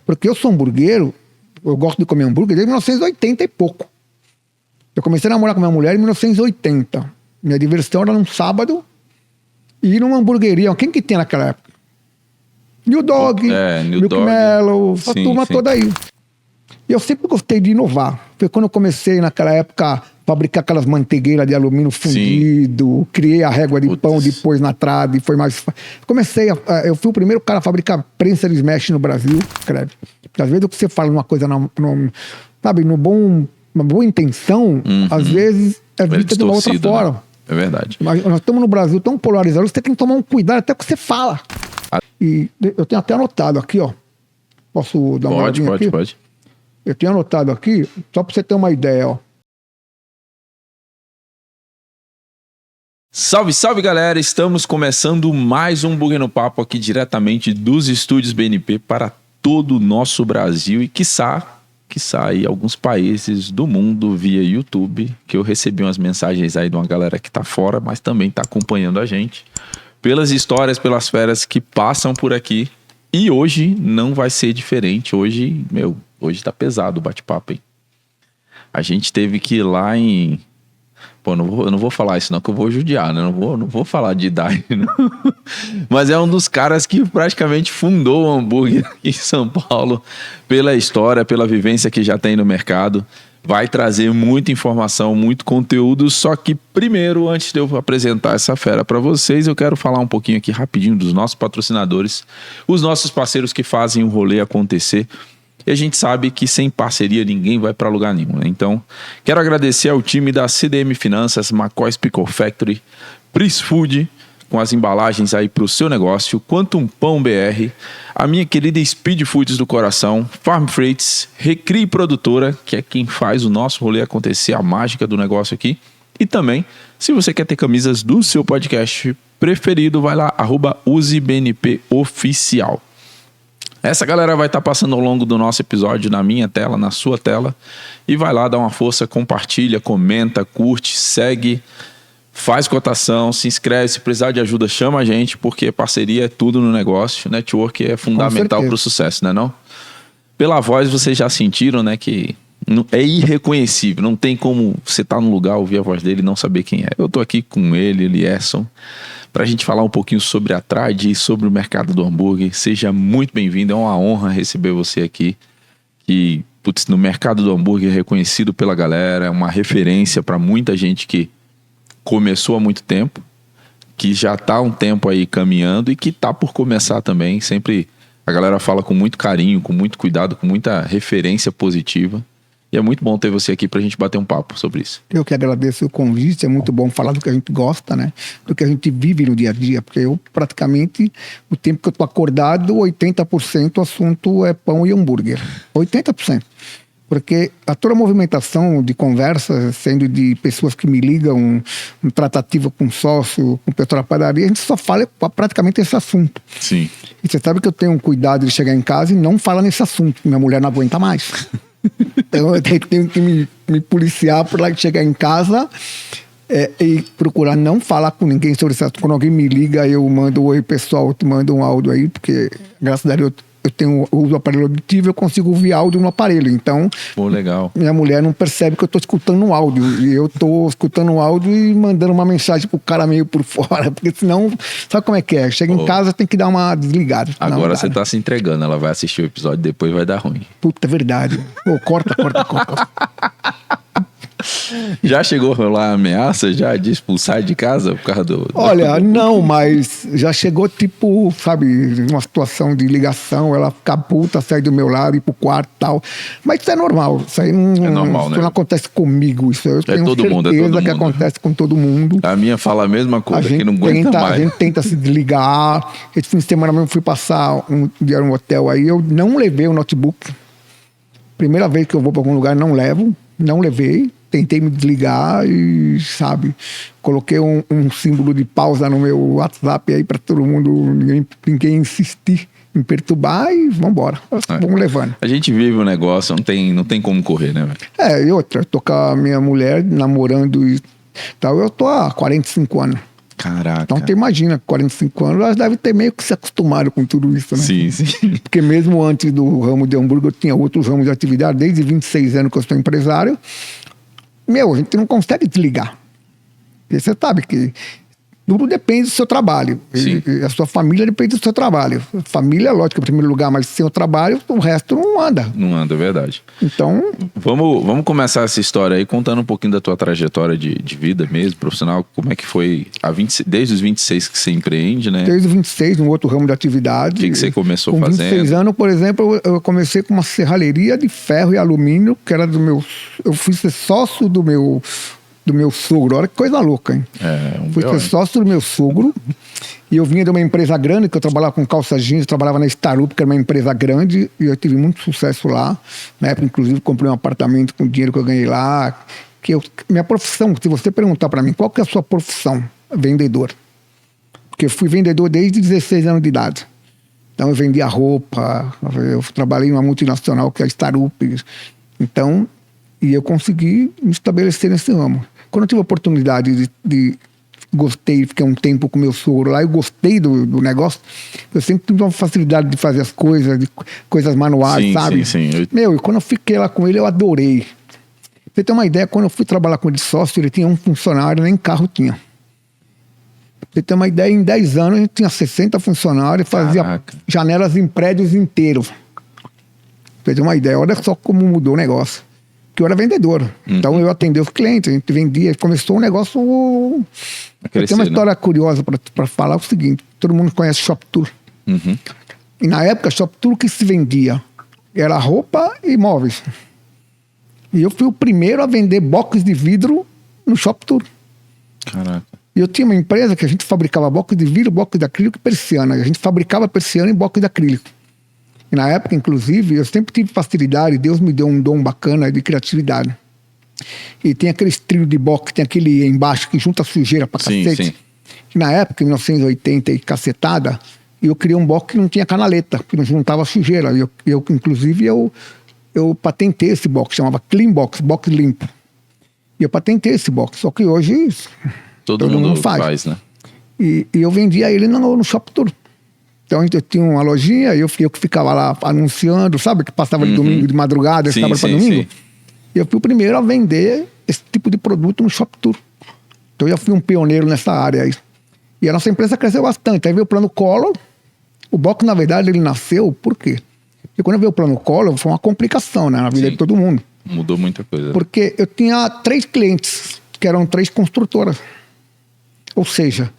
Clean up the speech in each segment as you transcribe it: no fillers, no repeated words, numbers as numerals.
Porque eu sou hamburguero, eu gosto de comer hambúrguer desde 1980 e pouco. Eu comecei a namorar com minha mulher em 1980. Minha diversão era num sábado e ir numa hamburgueria. Quem que tinha naquela época? New Dog, Milk Mellow, a turma toda aí. E eu sempre gostei de inovar. Foi quando eu comecei naquela época a fabricar aquelas manteigueiras de alumínio fundido, criei a régua de pão depois na trave, foi mais... eu fui o primeiro cara a fabricar prensa de smash no Brasil, escreve. Porque às vezes o que você fala uma coisa, sabe, uma boa intenção, às vezes é vista de uma outra forma. Né? É verdade. Mas nós estamos no Brasil tão polarizado, você tem que tomar um cuidado até com o que você fala. E eu tenho até anotado aqui, ó. Posso dar uma olhadinha aqui? Pode. Eu tenho anotado aqui, só para você ter uma ideia, ó. Salve, salve, galera! Estamos começando mais um Burger no Papo aqui diretamente dos estúdios BNP para todo o nosso Brasil e quiçá aí alguns países do mundo via YouTube, que eu recebi umas mensagens aí de uma galera que tá fora, mas também tá acompanhando a gente pelas histórias, pelas férias que passam por aqui. E hoje não vai ser diferente. Hoje tá pesado o bate-papo, hein? A gente teve que ir lá em... Pô, eu não vou falar isso não, que eu vou judiar, né? Não vou falar de idade, não. Mas é um dos caras que praticamente fundou o hambúrguer aqui em São Paulo, pela história, pela vivência que já tem no mercado. Vai trazer muita informação, muito conteúdo, só que primeiro, antes de eu apresentar essa fera para vocês, eu quero falar um pouquinho aqui rapidinho dos nossos patrocinadores, os nossos parceiros que fazem o rolê acontecer. E a gente sabe que sem parceria ninguém vai para lugar nenhum, né? Então, quero agradecer ao time da CDM Finanças, McCoy's Pickle Factory, Pris Food, com as embalagens aí para o seu negócio, Quantum Pão BR, a minha querida Speed Foods do coração, Farm Freights, Recri Produtora, que é quem faz o nosso rolê acontecer, a mágica do negócio aqui. E também, se você quer ter camisas do seu podcast preferido, vai lá, @usebnpoficial. Essa galera vai estar passando ao longo do nosso episódio na minha tela, na sua tela. E vai lá, dá uma força, compartilha, comenta, curte, segue, faz cotação, se inscreve. Se precisar de ajuda, chama a gente, porque parceria é tudo no negócio. Network é fundamental para o sucesso, né não? Pela voz, vocês já sentiram, né, que é irreconhecível. Não tem como você estar no lugar, ouvir a voz dele e não saber quem é. Eu tô aqui com ele, Elierson, para a gente falar um pouquinho sobre a Trade e sobre o mercado do hambúrguer. Seja muito bem-vindo, é uma honra receber você aqui. Que, putz, no mercado do hambúrguer é reconhecido pela galera, é uma referência para muita gente que começou há muito tempo, que já está há um tempo aí caminhando e que está por começar também. Sempre a galera fala com muito carinho, com muito cuidado, com muita referência positiva. E é muito bom ter você aqui pra gente bater um papo sobre isso. Eu que agradeço o convite, é muito bom falar do que a gente gosta, né? Do que a gente vive no dia a dia, porque eu praticamente, o tempo que eu tô acordado, 80% o assunto é pão e hambúrguer. 80%. Porque a toda a movimentação de conversa, sendo de pessoas que me ligam, tratativa com sócio, com pessoal da padaria, a gente só fala praticamente esse assunto. Sim. E você sabe que eu tenho um cuidado de chegar em casa e não falar nesse assunto. Minha mulher não aguenta mais. Então eu tenho que me policiar para chegar em casa e procurar não falar com ninguém sobre isso. Quando alguém me liga, eu mando oi pessoal, eu te mando um áudio aí, porque graças a Deus eu uso o aparelho auditivo, eu consigo ouvir áudio no aparelho. Então, pô, legal. Minha mulher não percebe que eu estou escutando um áudio. E eu estou escutando um áudio e mandando uma mensagem pro cara meio por fora. Porque senão, sabe como é que é? Chega em casa, tem que dar uma desligada. Agora você tá se entregando, ela vai assistir o episódio e depois vai dar ruim. Puta, é verdade. Pô, corta. Já chegou a rolar ameaça já de expulsar de casa por causa do... Olha, não, mas já chegou tipo, sabe, uma situação de ligação, ela ficar puta, sair do meu lado, ir pro quarto e tal. Mas isso é normal, isso aí não, é normal, isso né? não acontece comigo, isso eu tenho certeza que acontece com todo mundo. A minha fala a mesma coisa, que não aguenta mais. A gente tenta se desligar. Esse fim de semana mesmo fui passar um dia no hotel aí, eu não levei o notebook. Primeira vez que eu vou pra algum lugar, não levei. Tentei me desligar e, sabe, coloquei um símbolo de pausa no meu WhatsApp aí para todo mundo, ninguém insistir em perturbar e vambora. Vamos levando. A gente vive o negócio, não tem como correr, né, velho? E outra, eu tô com a minha mulher namorando e tal, eu tô há 45 anos. Caraca. Então, tu imagina, 45 anos, elas devem ter meio que se acostumado com tudo isso, né? Sim, sim. Porque mesmo antes do ramo de hambúrguer, eu tinha outros ramos de atividade. Desde 26 anos que eu sou empresário. A gente não consegue desligar. Porque você sabe que tudo depende do seu trabalho. E a sua família depende do seu trabalho. A família, lógico, em primeiro lugar, mas sem o trabalho, o resto não anda. Não anda, é verdade. Então... Vamos começar essa história aí contando um pouquinho da tua trajetória de vida mesmo, profissional. Como é que foi desde os 26 que você empreende, né? Desde os 26, num outro ramo de atividade. O que você começou com fazendo? 26 anos, por exemplo, eu comecei com uma serralheria de ferro e alumínio, que era do meu... Eu fui ser sócio do meu sogro. Olha que coisa louca, hein? Fui ser sócio do meu sogro. E eu vinha de uma empresa grande, que eu trabalhava com calça jeans, eu trabalhava na Starup, que era uma empresa grande, e eu tive muito sucesso lá. Na época, inclusive, comprei um apartamento com o dinheiro que eu ganhei lá. Minha profissão, se você perguntar para mim, qual que é a sua profissão? Vendedor. Porque eu fui vendedor desde 16 anos de idade. Então, eu vendia roupa, eu trabalhei em uma multinacional que é a Starup. Então, e eu consegui me estabelecer nesse ramo. Quando eu tive a oportunidade gostei, fiquei um tempo com meu sogro lá, eu gostei do negócio, eu sempre tive uma facilidade de fazer as coisas manuais, sabe? Sim. E quando eu fiquei lá com ele, eu adorei. Pra você ter uma ideia, quando eu fui trabalhar com ele de sócio, ele tinha um funcionário, nem carro tinha. Pra você ter uma ideia, em 10 anos, a gente tinha 60 funcionários, fazia janelas em prédios inteiros. Pra você ter uma ideia, olha só como mudou o negócio. Que eu era vendedor. Então eu atendia os clientes, a gente vendia, começou um negócio... Tem uma história curiosa para falar, o seguinte, todo mundo conhece Shop Tour. E na época, Shop Tour, o que se vendia era roupa e móveis. E eu fui o primeiro a vender box de vidro no Shop Tour. Caraca. E eu tinha uma empresa que a gente fabricava box de vidro, box de acrílico e persiana. A gente fabricava persiana e box de acrílico. E na época, inclusive, eu sempre tive facilidade, Deus me deu um dom bacana de criatividade. E tem aquele trilho de box, tem aquele embaixo que junta sujeira pra cacete. Sim. E na época, em 1980 e cacetada, eu criei um box que não tinha canaleta, que não juntava sujeira. Inclusive, eu patentei esse box, chamava Clean Box, box limpo. E eu patentei esse box, só que hoje todo mundo faz, né? E eu vendia ele no Shop Tour. Então eu tinha uma lojinha, eu que ficava lá anunciando, sabe? Que passava de domingo, de madrugada, sábado para domingo. E eu fui o primeiro a vender esse tipo de produto no Shop Tour. Então eu já fui um pioneiro nessa área aí. E a nossa empresa cresceu bastante. Aí veio o Plano Collor. O box, na verdade, ele nasceu por quê? Porque quando veio o Plano Collor, foi uma complicação, né, na vida de todo mundo. Mudou muita coisa. Porque eu tinha 3 clientes, que eram 3 construtoras. Ou seja,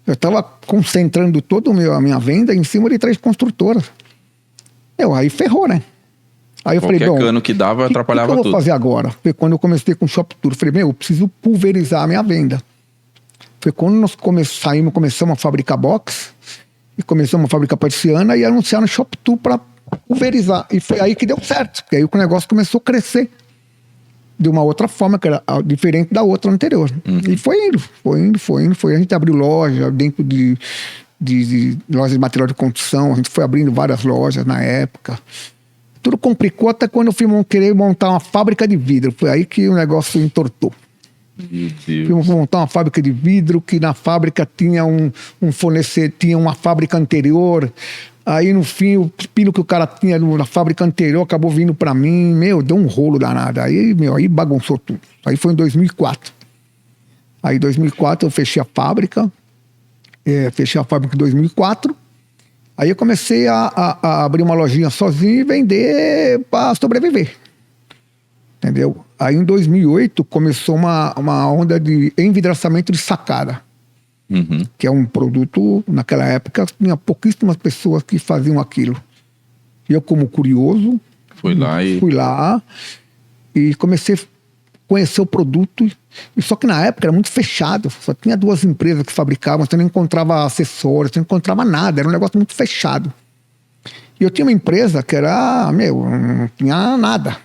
eu estava concentrando toda a minha venda em cima de 3 construtoras. Aí ferrou, né? Aí eu falei, bom, cano que dava atrapalhava tudo. O que eu vou fazer agora? Foi quando eu comecei com o Shop Tour. Eu falei, eu preciso pulverizar a minha venda. Foi quando nós começamos a fabricar box, e começamos a fabricar persiana e anunciar no Shop Tour para pulverizar. E foi aí que deu certo. Porque aí o negócio começou a crescer de uma outra forma, que era diferente da outra anterior. E foi indo. A gente abriu loja dentro de lojas de material de construção, a gente foi abrindo várias lojas na época. Tudo complicou até quando eu fui querer montar uma fábrica de vidro. Foi aí que o negócio entortou. Meu Deus. Fui montar uma fábrica de vidro, que na fábrica tinha um fornecedor, tinha uma fábrica anterior. Aí, no fim, o pino que o cara tinha na fábrica anterior acabou vindo para mim. Deu um rolo danado. Aí bagunçou tudo. Aí foi em 2004. Aí, em 2004, eu fechei a fábrica. Fechei a fábrica em 2004. Aí eu comecei a abrir uma lojinha sozinho e vender para sobreviver. Entendeu? Aí, em 2008, começou uma onda de envidraçamento de sacada. Que é um produto, naquela época, tinha pouquíssimas pessoas que faziam aquilo. E eu, como curioso, fui lá e comecei a conhecer o produto. Só que na época era muito fechado, só tinha 2 empresas que fabricavam, você não encontrava acessórios, você não encontrava nada, era um negócio muito fechado. E eu tinha uma empresa que era, não tinha nada.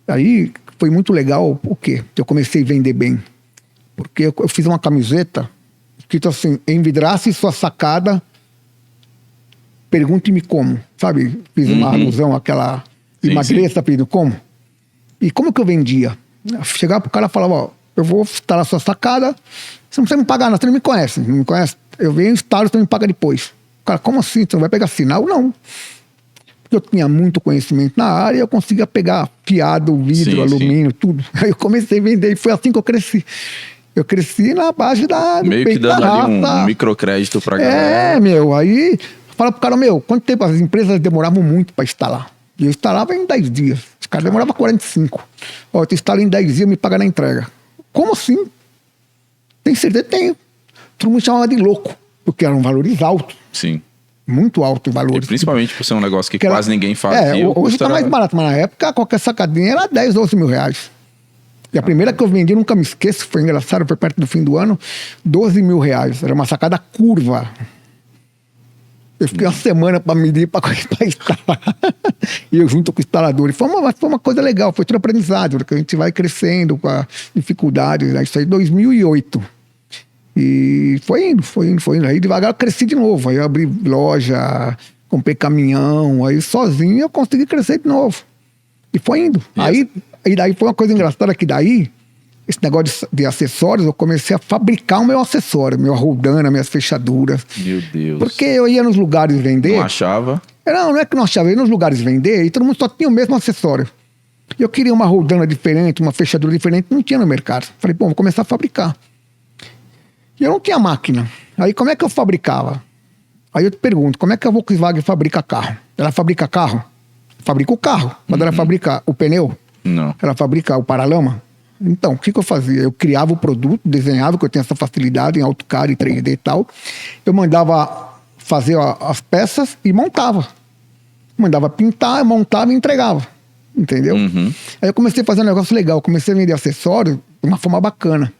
Aí foi muito legal, por quê? Eu comecei a vender bem. Porque eu fiz uma camiseta escrito assim: envidrace sua sacada, pergunte-me como. Sabe? Fiz uma alusão àquela emagreça, pedindo como. E como que eu vendia? Chegava pro cara e falava, eu vou instalar a sua sacada, você não precisa me pagar, você não me conhece. Não me conhece? Eu venho, instalo, você me paga depois. Cara, como assim? Você não vai pegar sinal? Não. Porque eu tinha muito conhecimento na área e eu conseguia pegar fiado, vidro, Sim, alumínio, tudo. Aí eu comecei a vender e foi assim que eu cresci. Eu cresci na base do Meio que dando ali um microcrédito pra galera. Aí fala pro cara, quanto tempo? As empresas demoravam muito para instalar. E eu instalava em 10 dias. Os caras demoravam 45. Ó, tu instala em 10 dias, me paga na entrega. Como assim? Tem certeza? Tenho. Todo mundo me chamava de louco, porque eram valores altos. Sim. Muito altos valores. E principalmente por ser um negócio que quase ninguém fazia. Hoje tá mais barato, mas na época qualquer sacadinha era 10, 12 mil reais. E a primeira que eu vendi, nunca me esqueço, foi engraçado, foi perto do fim do ano, 12 mil reais. Era uma sacada curva. Eu fiquei uma semana para medir, para instalar. E eu junto com o instalador. E foi uma coisa legal, foi tudo aprendizado, porque a gente vai crescendo com as dificuldades. Né? Isso aí em 2008. E foi indo. Aí devagar eu cresci de novo. Aí eu abri loja, comprei caminhão. Aí sozinho eu consegui crescer de novo. E foi indo. Aí daí foi uma coisa engraçada que daí, esse negócio de acessórios, eu comecei a fabricar o meu acessório, meu roldana, minhas fechaduras. Meu Deus. Porque eu ia nos lugares vender. Não achava? Não é que não achava. Eu ia nos lugares vender e todo mundo só tinha o mesmo acessório. E eu queria uma roldana diferente, uma fechadura diferente, não tinha no mercado. Falei, vou começar a fabricar. E eu não tinha máquina. Aí como é que eu fabricava? Aí eu te pergunto, como é que a Volkswagen fabrica carro? Ela fabrica carro? Fabrica o carro. Mas ela fabrica o pneu? Não. Ela fabrica o paralama? Então, o que eu fazia? Eu criava o produto, desenhava, que eu tenho essa facilidade em AutoCAD e 3D e tal. Eu mandava fazer as peças e montava. Mandava pintar, montava e entregava. Entendeu? Aí eu comecei a fazer um negócio legal. Comecei a vender acessórios de uma forma bacana.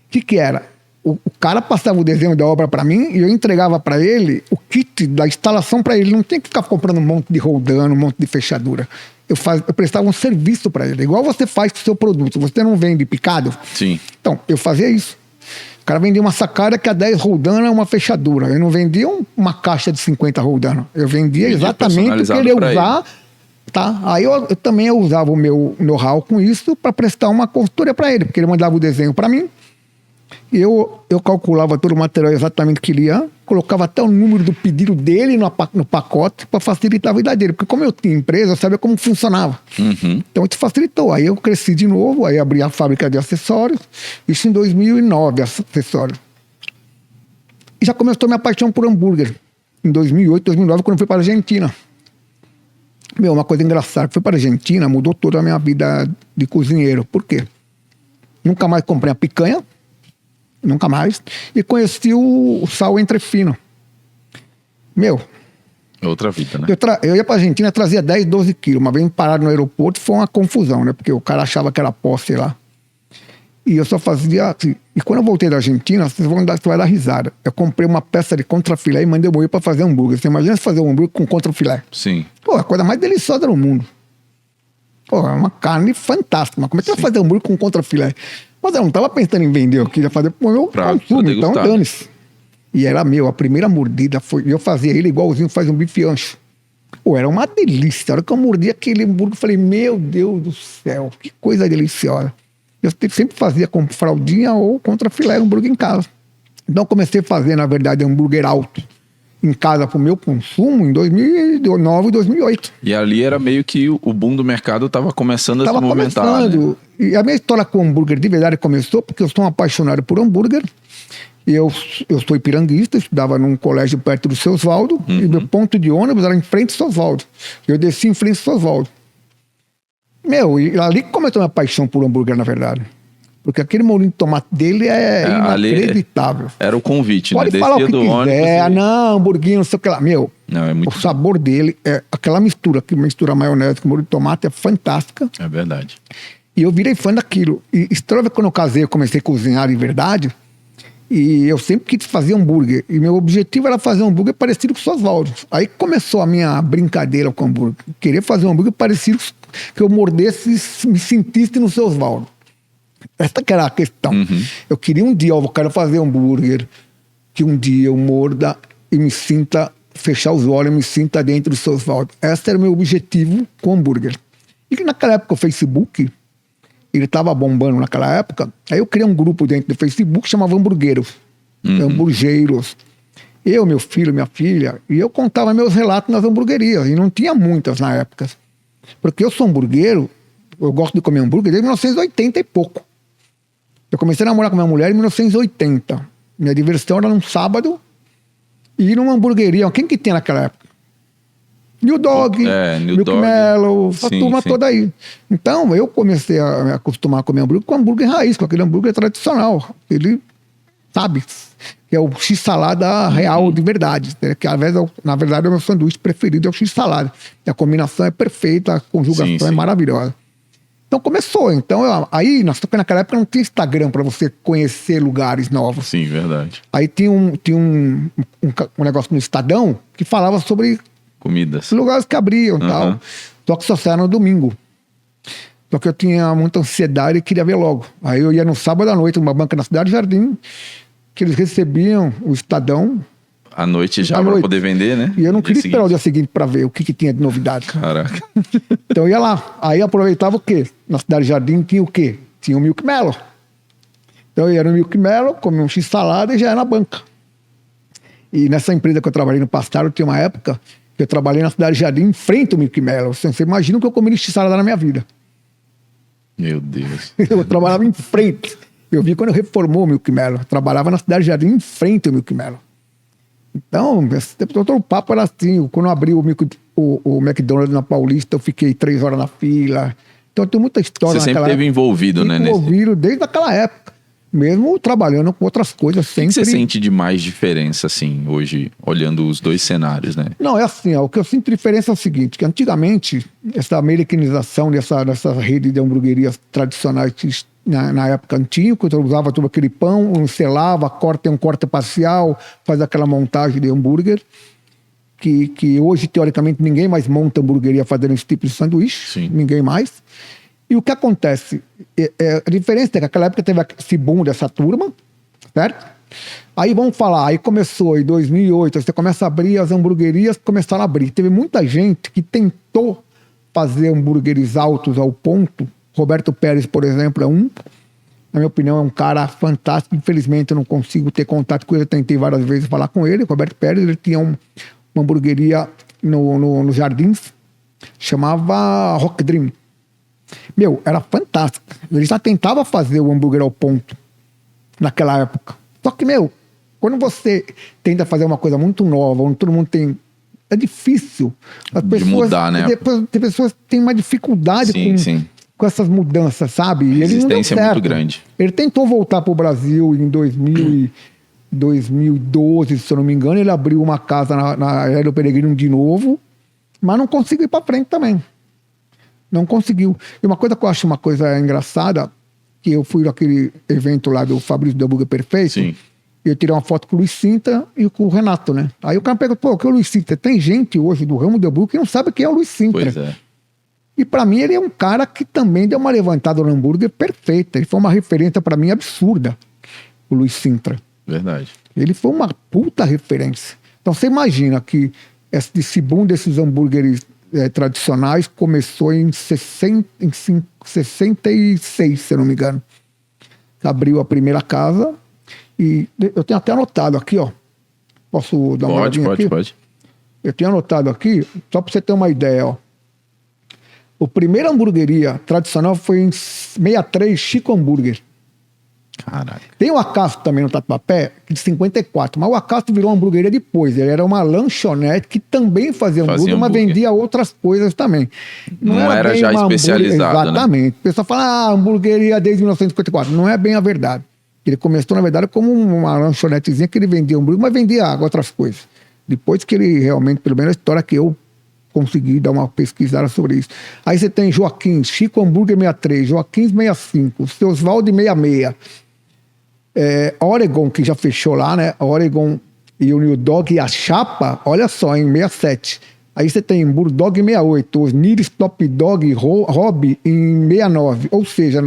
O que era? O cara passava o desenho da obra para mim e eu entregava para ele o kit da instalação para ele. Não tem que ficar comprando um monte de roldano, um monte de fechadura. Eu prestava um serviço para ele. Igual você faz com o seu produto. Você não vende picado? Sim. Então, eu fazia isso. O cara vendia uma sacada que a 10 roldano é uma fechadura. Eu não vendia uma caixa de 50 roldano. Eu vendia exatamente o que ele ia usar. Tá? Aí eu também usava o meu know-how com isso para prestar uma consultoria para ele. Porque ele mandava o desenho para mim. Eu calculava todo o material exatamente que ele ia, colocava até o número do pedido dele no pacote para facilitar a vida dele. Porque como eu tinha empresa, eu sabia como funcionava. Então isso facilitou. Aí eu cresci de novo, aí abri a fábrica de acessórios. Isso em 2009, acessórios. E já começou minha paixão por hambúrguer. Em 2008, 2009, quando eu fui para a Argentina. Uma coisa engraçada. Fui para a Argentina, mudou toda a minha vida de cozinheiro. Por quê? Nunca mais comprei a picanha. Nunca mais. E conheci o sal entrefino. Outra vida, né? Eu ia pra Argentina, trazia 10, 12 quilos. Uma vez me pararam no aeroporto, foi uma confusão, né? Porque o cara achava que era pó, sei lá. E eu só fazia assim. E quando eu voltei da Argentina, você vai dar risada. Eu comprei uma peça de contrafilé e mandei o moer pra fazer hambúrguer. Você imagina fazer um hambúrguer com contrafilé? Sim. Pô, a coisa mais deliciosa do mundo. Pô, é uma carne fantástica. Mas como é que vai fazer hambúrguer com contrafilé? Mas eu não estava pensando em vender, eu queria fazer pro meu consumo, então dane-se. E era a primeira mordida foi. Eu fazia ele igualzinho faz um bife ancho. Pô, era uma delícia. A hora que eu mordi aquele hambúrguer, eu falei, meu Deus do céu, que coisa deliciosa. Eu sempre fazia com fraldinha ou contrafilé hambúrguer em casa. Então eu comecei a fazer, na verdade, hambúrguer alto em casa para o meu consumo em 2009 e 2008. E ali era meio que o boom do mercado estava começando a se movimentar. Né? E a minha história com hambúrguer de verdade começou porque eu sou um apaixonado por hambúrguer. Eu sou ipiranguista, estudava num colégio perto do Seu Osvaldo, e meu ponto de ônibus era em frente ao Seu Osvaldo. Eu desci em frente ao Seu Osvaldo. E ali começou a minha paixão por hambúrguer, na verdade. Porque aquele molhinho de tomate dele é inacreditável. Era o convite, pode né? Falar o que quiser, não, hambúrguer, não sei o que lá. Não, é muito o sabor dele, aquela mistura, que mistura maionese com molho de tomate, é fantástica. É verdade. E eu virei fã daquilo. E estranho, quando eu casei, eu comecei a cozinhar de verdade. E eu sempre quis fazer hambúrguer. E meu objetivo era fazer um hambúrguer parecido com o Osvaldo. Aí começou a minha brincadeira com o hambúrguer. Querer fazer um hambúrguer parecido, que eu mordesse, me sentisse no Seu Osvaldo. Essa que era a questão. Eu queria um dia, eu quero fazer hambúrguer, que um dia eu morda e me sinta, fechar os olhos e me sinta dentro do Seu Osvaldo. Esse era o meu objetivo com o hambúrguer. E naquela época o Facebook ele tava bombando naquela época. Aí eu criei um grupo dentro do Facebook que chamava Hamburgueiros. Hamburgueiros. Eu, meu filho, minha filha, e eu contava meus relatos nas hamburguerias, e não tinha muitas na época. Porque eu sou hamburgueiro, eu gosto de comer hambúrguer desde 1980 e pouco. Eu comecei a namorar com minha mulher em 1980. Minha diversão era num sábado e ir numa hamburgueria. Quem que tinha naquela época? New Dog, Milk Mellow, essa turma toda aí. Então, eu comecei a me acostumar a comer hambúrguer com hambúrguer raiz, com aquele hambúrguer tradicional. Ele, sabe, que é o X-salada real de verdade. Né? Que, na verdade, é o meu sanduíche preferido, é o X-salada. A combinação é perfeita, a conjugação é maravilhosa. Então começou. Então, aí, naquela época não tinha Instagram para você conhecer lugares novos. Sim, verdade. Aí tinha um negócio no Estadão que falava sobre comidas, lugares que abriam e tal. Só que só saia no domingo. Só que eu tinha muita ansiedade e queria ver logo. Aí eu ia no sábado à noite, numa banca na Cidade Jardim, que eles recebiam o Estadão. À noite já, para poder vender, né? E eu não queria esperar o dia seguinte para ver o que tinha de novidade. Caraca. Então eu ia lá. Aí aproveitava o quê? Na Cidade Jardim tinha o quê? Tinha o Milk Mellow. Então eu ia no Milk Mellow, comia um X-salada e já ia na banca. E nessa empresa que eu trabalhei no Pastel, tinha uma época que eu trabalhei na Cidade Jardim em frente ao Milk Mellow. Você imagina o que eu comi de X-salada na minha vida. Meu Deus. Eu trabalhava em frente. Eu vi quando reformou o Milk Mellow. Eu trabalhava na Cidade Jardim em frente ao Milk Mellow. Então, todo o papo era assim. Quando eu abri o McDonald's na Paulista, eu fiquei 3 horas na fila. Então, tem muita história. Você sempre esteve envolvido, né? Envolvido desde aquela época. Mesmo trabalhando com outras coisas sempre. O que você sente de mais diferença, assim, hoje, olhando os dois cenários, né? Não, é assim, o que eu sinto de diferença é o seguinte, que antigamente, essa americanização dessa rede de hamburguerias tradicionais que na época antiga, quando eu usava todo aquele pão, selava, tem um corte parcial, faz aquela montagem de hambúrguer, que hoje, teoricamente, ninguém mais monta hamburgueria fazendo esse tipo de sanduíche. Sim. Ninguém mais. E o que acontece? A diferença é que naquela época teve esse boom dessa turma, certo? Aí vamos falar, aí começou em 2008, você começa a abrir, as hamburguerias começaram a abrir. Teve muita gente que tentou fazer hambúrgueres altos ao ponto. Roberto Pérez, por exemplo, é um. Na minha opinião, é um cara fantástico. Infelizmente, eu não consigo ter contato com ele. Eu tentei várias vezes falar com ele. Roberto Pérez, ele tinha uma hamburgueria nos Jardins, chamava Rock Dream. Meu, era fantástico. Ele já tentava fazer o hambúrguer ao ponto naquela época. Só que, meu, quando você tenta fazer uma coisa muito nova, onde todo mundo tem... É difícil. As pessoas, de mudar, né? Tem pessoas que têm uma dificuldade com essas mudanças, sabe? A resistência é muito grande. Ele tentou voltar para o Brasil em 2012, se eu não me engano. Ele abriu uma casa na Hélio Peregrino de novo, mas não conseguiu ir para frente também. Não conseguiu. E uma coisa que eu acho uma coisa engraçada, que eu fui naquele evento lá do Fabrício do Hambúrguer Perfeito, Sim. E eu tirei uma foto com o Luiz Sintra e com o Renato, né? Aí o cara perguntou, pô, que é o Luiz Sintra? Tem gente hoje do ramo do hambúrguer que não sabe quem é o Luiz Sintra. Pois é. E pra mim ele é um cara que também deu uma levantada no hambúrguer perfeita. Ele foi uma referência pra mim absurda, o Luiz Sintra. Verdade. Ele foi uma puta referência. Então você imagina que esse boom desses hambúrgueres tradicionais começou em 66, se eu não me engano. Abriu a primeira casa e eu tenho até anotado aqui, ó. Posso dar uma olhadinha aqui? Pode. Eu tenho anotado aqui, só para você ter uma ideia, ó. O primeiro hamburgueria tradicional foi em 63, Chico Hambúrguer. Caraca. Tem o Acácio também no Tatuapé, de 54, mas o Acácio virou uma hamburgueria depois. Ele era uma lanchonete que também fazia hambúrguer, mas vendia outras coisas também. Não era já especializado, exatamente. né? O pessoal fala, hamburgueria desde 1954. Não é bem a verdade. Ele começou, na verdade, como uma lanchonetezinha que ele vendia hambúrguer, mas vendia outras coisas. Depois que ele realmente, pelo menos a história que eu consegui dar uma pesquisada sobre isso. Aí você tem Joaquim, Chico Hambúrguer 63, Joaquim 65, Oswaldo 66, Oregon, que já fechou lá, né? Oregon e o New Dog e a Chapa, olha só, em 67. Aí você tem Bulldog 68, os Niris Top Dog Rob em 69. Ou seja,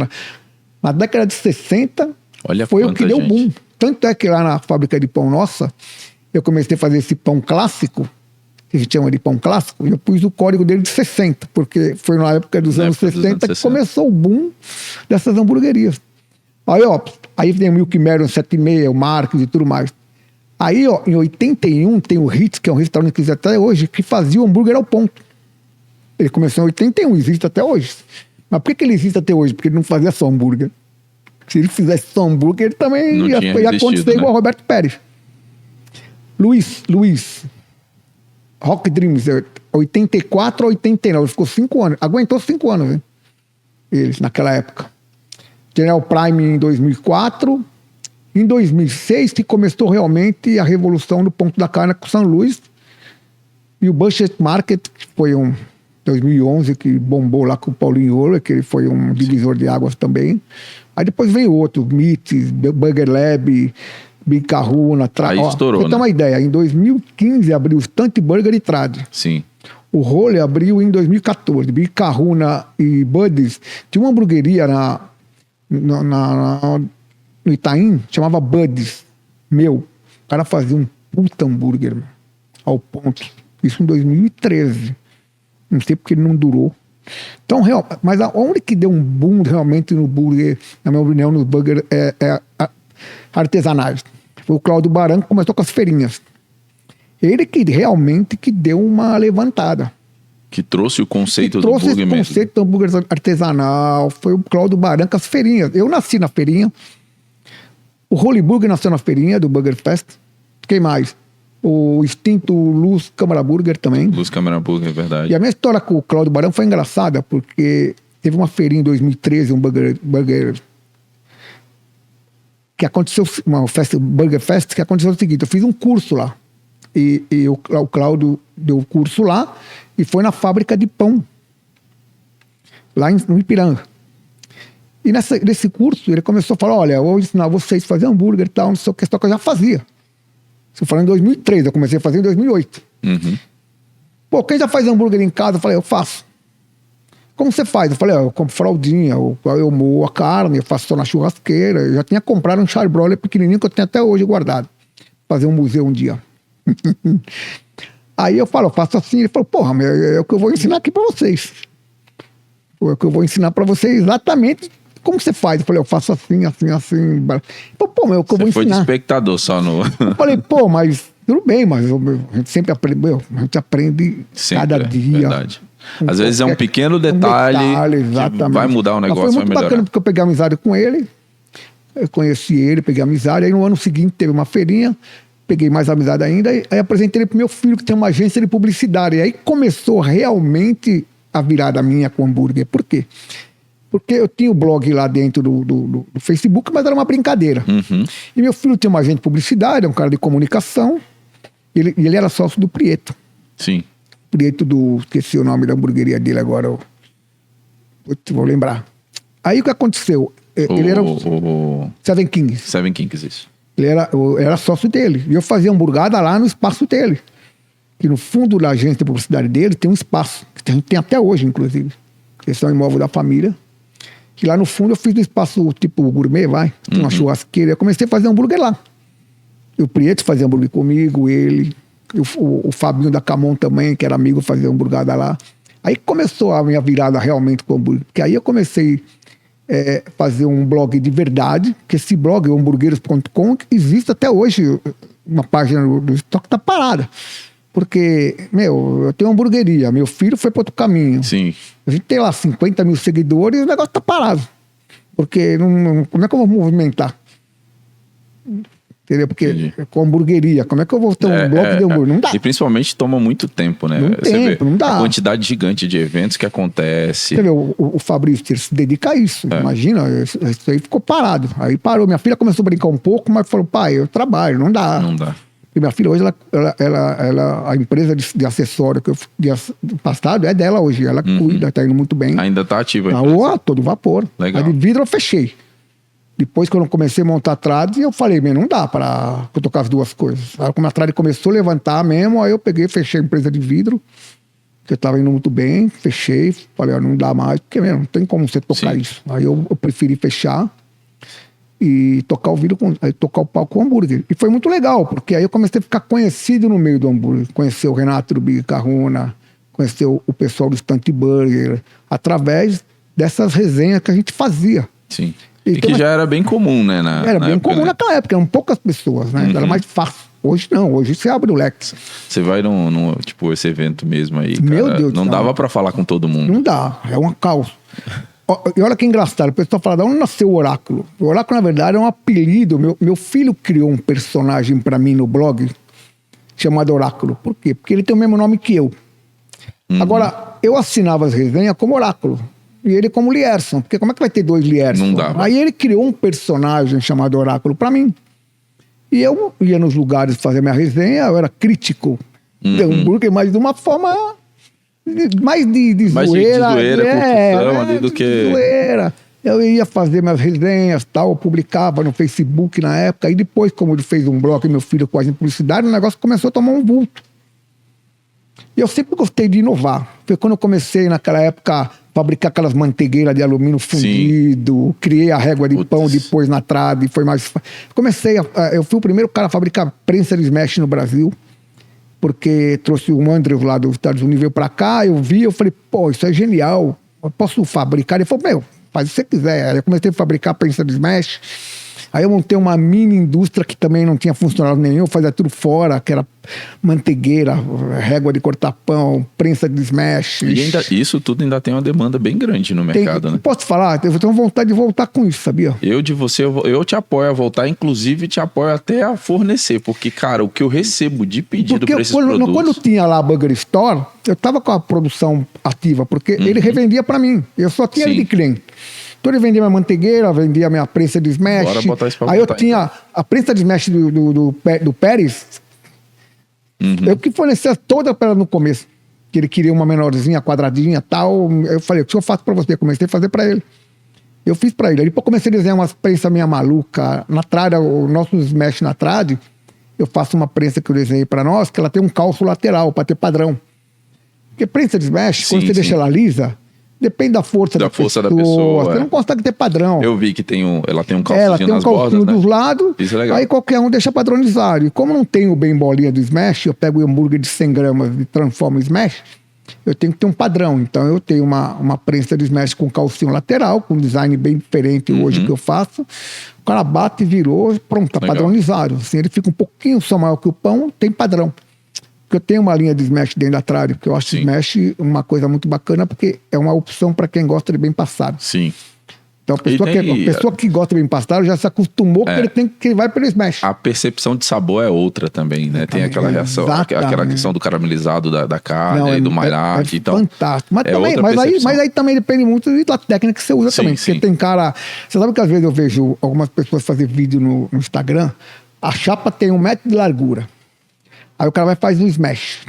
na década de 60, olha, foi o que deu boom. Tanto é que lá na fábrica de pão nossa, eu comecei a fazer esse pão clássico, que a gente chama de pão clássico, eu pus o código dele de 60, porque foi na época dos anos 60 que começou o boom dessas hamburguerias. Aí tem o Milk Mary 76, o Marques e tudo mais. Aí, em 81, tem o Ritz, que é um restaurante que existe até hoje, que fazia o hambúrguer ao ponto. Ele começou em 81, existe até hoje. Mas por que ele existe até hoje? Porque ele não fazia só hambúrguer. Se ele fizesse só hambúrguer, ele também ia acontecer, né? Igual o Roberto Pérez. Luiz, Rock Dreams, 84 a 89, ficou 5 anos. Aguentou 5 anos, hein? Eles, naquela época. General Prime em 2004. Em 2006, que começou realmente a revolução do ponto da carne com São Luís. E o Budget Market, que foi 2011, que bombou lá com o Paulinho Ola, que ele foi um divisor de águas também. Aí depois veio outro, Meats, Burger Lab, Big Kahuna. Aí estourou, pra ter uma ideia, em 2015 abriu o Stunt Burger e Trad. Sim. O Role abriu em 2014. Big Kahuna e Buddies. Tinha uma hamburgueria no Itaim, chamava Buddies. O cara fazia um puta hambúrguer, ao ponto. Isso em 2013. Não sei porque ele não durou. Então, mas onde que deu um boom realmente no burger, na minha opinião, no burger artesanais? Foi o Cláudio Baran, que começou com as feirinhas. Ele que realmente que deu uma levantada. Que trouxe o conceito do hambúrguer mesmo. O conceito do hambúrguer artesanal. Foi o Cláudio Baran com as feirinhas. Eu nasci na feirinha. O Holy Burger nasceu na feirinha do Burger Fest. Quem mais? O extinto Luz Câmara Burger também. Luz Câmara Burger, é verdade. E a minha história com o Cláudio Barão foi engraçada, porque teve uma feirinha em 2013, um burger que aconteceu, uma festa, Burger Fest, que aconteceu o seguinte: eu fiz um curso lá. E o Cláudio deu o curso lá e foi na fábrica de pão, lá no Ipiranga. E nesse curso ele começou a falar: olha, eu vou ensinar vocês a fazer hambúrguer e tal, não sei o que, só que eu já fazia. Estou falando em 2003, eu comecei a fazer em 2008. Uhum. Pô, quem já faz hambúrguer em casa? Eu falei: eu faço. Como você faz? Eu falei: eu compro fraldinha, eu moo a carne, eu faço só na churrasqueira. Eu já tinha comprado um charbroiler pequenininho que eu tenho até hoje guardado. Fazer um museu um dia. Aí eu falo: eu faço assim. Ele falou: porra, é o que eu vou ensinar aqui pra vocês. É o que eu vou ensinar pra vocês exatamente como você faz. Eu falei: eu faço assim, assim, assim. Ele falou: pô, mas é o que eu vou ensinar. Você foi de espectador só no... Eu falei: pô, mas tudo bem, mas a gente sempre aprende, a gente aprende sempre, cada dia. Verdade. Às vezes é um pequeno detalhe que vai mudar o negócio, mas foi vai muito melhorar. Bacana, porque eu peguei amizade com ele, eu conheci ele, peguei amizade, aí no ano seguinte teve uma feirinha, peguei mais amizade ainda, aí apresentei ele pro meu filho, que tem uma agência de publicidade, e aí começou realmente a virada minha com hambúrguer. Por quê? Porque eu tinha o blog lá dentro do Facebook, mas era uma brincadeira. Uhum. E meu filho tinha uma agente de publicidade, é um cara de comunicação, e ele era sócio do Prieto. Sim. Prieto esqueci o nome da hamburgueria dele agora, eu vou lembrar. Aí o que aconteceu? Ele era o Seven Kings. Seven Kings, isso. Eu era sócio dele. E eu fazia hamburgada lá no espaço dele. Que no fundo da agência de publicidade dele tem um espaço, que a gente tem até hoje, inclusive. Esse é um imóvel da família. Que lá no fundo eu fiz um espaço tipo gourmet, uma churrasqueira. Eu comecei a fazer hambúrguer lá. E o Prieto fazia hambúrguer comigo, ele... O Fabinho da Camon também, que era amigo, fazia hamburgada lá. Aí começou a minha virada realmente com hambúrguer. Porque aí eu comecei a fazer um blog de verdade, que esse blog, o hamburgueiros.com, existe até hoje. Uma página do estoque tá parada. Porque, eu tenho uma hamburgueria, meu filho foi para outro caminho. Sim. A gente tem lá 50 mil seguidores e o negócio tá parado. Porque como é que eu vou movimentar? Entendeu? Porque com hamburgueria, como é que eu vou ter um bloco de hambúrguer? Não dá. E principalmente toma muito tempo, né? Não dá. A quantidade gigante de eventos que acontece. Você vê, o Fabrício, ele se dedica a isso. Imagina, isso aí ficou parado. Aí parou. Minha filha começou a brincar um pouco, mas falou: pai, eu trabalho, não dá. Não dá. E minha filha hoje, a empresa de acessório que do passado é dela hoje. Ela cuida, tá indo muito bem. Ainda tá ativa. Todo vapor. Legal. A de vidro eu fechei. Depois, quando eu comecei a montar a trade, eu falei: não dá para eu tocar as duas coisas. Aí, como a trade começou a levantar mesmo, aí eu peguei, fechei a empresa de vidro, que eu tava indo muito bem, fechei, falei: não dá mais, porque não tem como você tocar isso. Aí eu preferi fechar e tocar o pau com hambúrguer. E foi muito legal, porque aí eu comecei a ficar conhecido no meio do hambúrguer. Conhecer o Renato do Big Carruna, conhecer o pessoal do Stunt Burger, através dessas resenhas que a gente fazia. Sim. E que já era bem comum, né? Era bem comum naquela época, eram poucas pessoas, né? Era mais fácil. Hoje não, hoje você abre o leque. Você vai num tipo, esse evento mesmo aí, Meu cara, Deus, não dava pra falar com todo mundo. Não dá, é um caos. E olha que engraçado, o pessoal fala, de onde nasceu o Oráculo? O Oráculo, na verdade, é um apelido. Meu filho criou um personagem pra mim no blog, chamado Oráculo. Por quê? Porque ele tem o mesmo nome que eu. Agora, eu assinava as resenhas como Oráculo. E ele como Lierson. Porque como é que vai ter dois Lierson? Não dava. Aí ele criou um personagem chamado Oráculo pra mim. E eu ia nos lugares fazer minha resenha, eu era crítico de hambúrguer, mas de uma forma mais de Mais zoeira. de zoeira, curtição ali do que... Zoeira. Eu ia fazer minhas resenhas, tal, eu publicava no Facebook na época, e depois, como ele fez um blog, meu filho quase em publicidade, o negócio começou a tomar um vulto. E eu sempre gostei de inovar. Foi quando eu comecei, naquela época, fabricar aquelas manteigueiras de alumínio fundido, criei a régua de pão depois na trave, foi mais... eu fui o primeiro cara a fabricar prensa de smash no Brasil, porque trouxe o Andrew lá dos Estados Unidos, veio pra cá, eu vi, eu falei, pô, isso é genial, eu posso fabricar? Ele falou, faz o que você quiser. Aí eu comecei a fabricar prensa de smash, aí eu montei uma mini indústria que também não tinha funcionário nenhum, fazia tudo fora, que era manteigueira, régua de cortar pão, prensa de smash. E isso tudo ainda tem uma demanda bem grande no mercado, né? Posso falar? Eu tenho vontade de voltar com isso, sabia? Eu te apoio a voltar, inclusive te apoio até a fornecer, porque, cara, o que eu recebo de pedido para esses produtos... Quando tinha lá a Burger Store, eu tava com a produção ativa, porque ele revendia para mim, eu só tinha ele de cliente. Então ele vendia minha manteigueira, vendia minha prensa de smash. Bora botar isso pra aí voltar, eu tinha a prensa de smash do Pérez. Eu que fornecia toda para ela no começo. Que ele queria uma menorzinha, quadradinha e tal. Eu falei, o que eu faço para você? Eu comecei a fazer para ele. Eu fiz para ele. Aí depois comecei a desenhar umas prensas minha maluca. Na trade, o nosso smash na trade, eu faço uma prensa que eu desenhei para nós, que ela tem um calço lateral, para ter padrão. Porque prensa de smash, quando você deixa ela lisa... Depende da força da pessoa. Você não consegue ter padrão. Eu vi que ela tem um calcinho nas bordas, né? Ela tem um calcinho dos lados. Isso é legal. Aí qualquer um deixa padronizado. E como não tenho bem bolinha do Smash, eu pego o hambúrguer de 100 gramas e transformo em Smash, eu tenho que ter um padrão. Então eu tenho uma prensa de Smash com calcinho lateral, com um design bem diferente hoje que eu faço. O cara bate e virou, pronto, tá padronizado. Assim, ele fica um pouquinho só maior que o pão, tem padrão. Porque eu tenho uma linha de smash dentro da trade, porque eu acho smash uma coisa muito bacana, porque é uma opção para quem gosta de bem passado. Sim. Então a pessoa que gosta de bem passado já se acostumou que ele vai pelo smash. A percepção de sabor é outra também, né? Tem aquela reação, aquela questão do caramelizado da carne, do marinade. Então, fantástico. Mas aí também depende muito da técnica que você usa também. Porque tem cara... Você sabe que às vezes eu vejo algumas pessoas fazer vídeo no Instagram, a chapa tem 1 metro de largura. Aí o cara vai fazer um smash.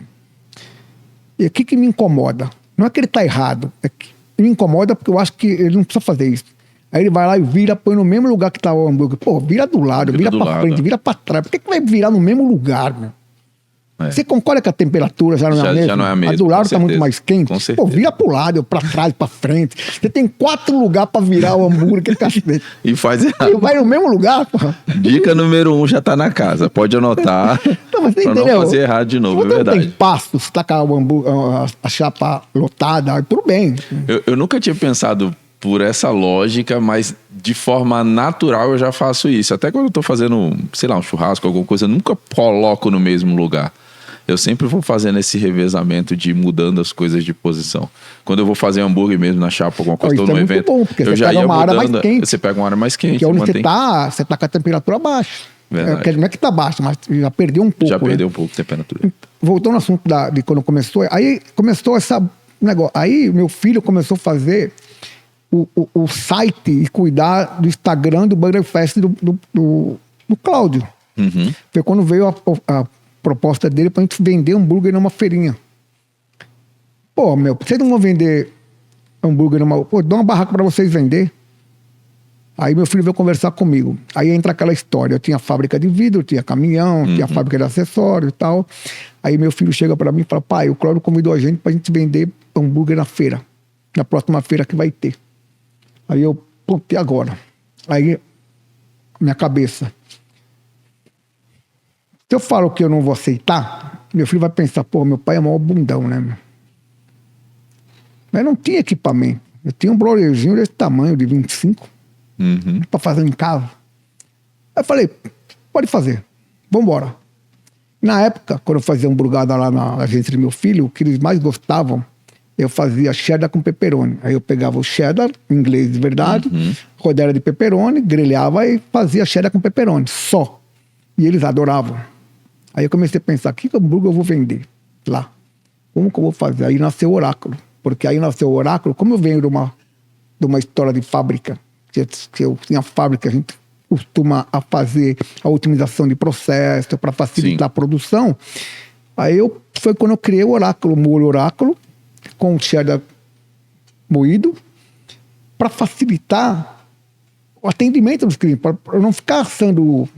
E o que me incomoda? Não é que ele tá errado. É que me incomoda porque eu acho que ele não precisa fazer isso. Aí ele vai lá e vira, põe no mesmo lugar que tá o hambúrguer. Pô, vira do lado, vira pra frente, vira pra trás. Por que vai virar no mesmo lugar, meu? Você concorda que a temperatura já não é a mesma? Já não é a mesma. A do lado tá muito mais quente. Com certeza. Pô, vira pro lado, pra trás, pra frente. Você tem 4 lugares pra virar o hambúrguer, cacete. E faz errado. E vai no mesmo lugar, pô. Dica número 1 já tá na casa. Pode anotar. Não, mas você pra entendeu? Não fazer errado de novo, Se você é verdade. Não tem pasto, se tá com a chapa lotada, tudo bem. Eu nunca tinha pensado por essa lógica, mas de forma natural eu já faço isso. Até quando eu tô fazendo, sei lá, um churrasco, alguma coisa, eu nunca coloco no mesmo lugar. Eu sempre vou fazendo esse revezamento de mudando as coisas de posição. Quando eu vou fazer hambúrguer mesmo na chapa, alguma coisa, estou no evento, bom, porque eu você já pega ia uma área mudando. mais quente. Você pega uma área mais quente. Que é onde você tá com a temperatura baixa. Não é que tá baixa, mas já perdeu um pouco. Já perdeu um pouco de temperatura. Voltando ao assunto de quando começou, aí começou essa negócio. Aí meu filho começou a fazer o site e cuidar do Instagram do Burger Fest do Cláudio. Foi quando veio a proposta dele pra gente vender hambúrguer numa feirinha. Pô, vocês não vão vender hambúrguer numa... Pô, dá uma barraca pra vocês vender. Aí meu filho veio conversar comigo. Aí entra aquela história. Eu tinha fábrica de vidro, tinha caminhão, tinha fábrica de acessórios e tal. Aí meu filho chega pra mim e fala, pai, o Cláudio convidou a gente pra gente vender hambúrguer na feira. Na próxima feira que vai ter. Aí eu, pô, e agora? Aí minha cabeça. Se eu falo que eu não vou aceitar, meu filho vai pensar, pô, meu pai é maior bundão, né, meu? Mas não tinha equipamento. Eu tinha um broilerzinho desse tamanho, de 25, pra fazer em casa. Aí eu falei, pode fazer, vambora. Na época, quando eu fazia hamburgada lá na agência do meu filho, o que eles mais gostavam, eu fazia cheddar com pepperoni. Aí eu pegava o cheddar, inglês de verdade, rodela de pepperoni, grelhava e fazia cheddar com pepperoni, só. E eles adoravam. Aí eu comecei a pensar, que hambúrguer eu vou vender lá? Como que eu vou fazer? Aí nasceu o Oráculo. Porque aí nasceu o Oráculo, como eu venho de uma história de fábrica, que eu tinha fábrica, a gente costuma a fazer a otimização de processo para facilitar a produção. Aí foi quando eu criei o Oráculo, o molho Oráculo, com cheddar moído, para facilitar o atendimento dos clientes, para eu não ficar assando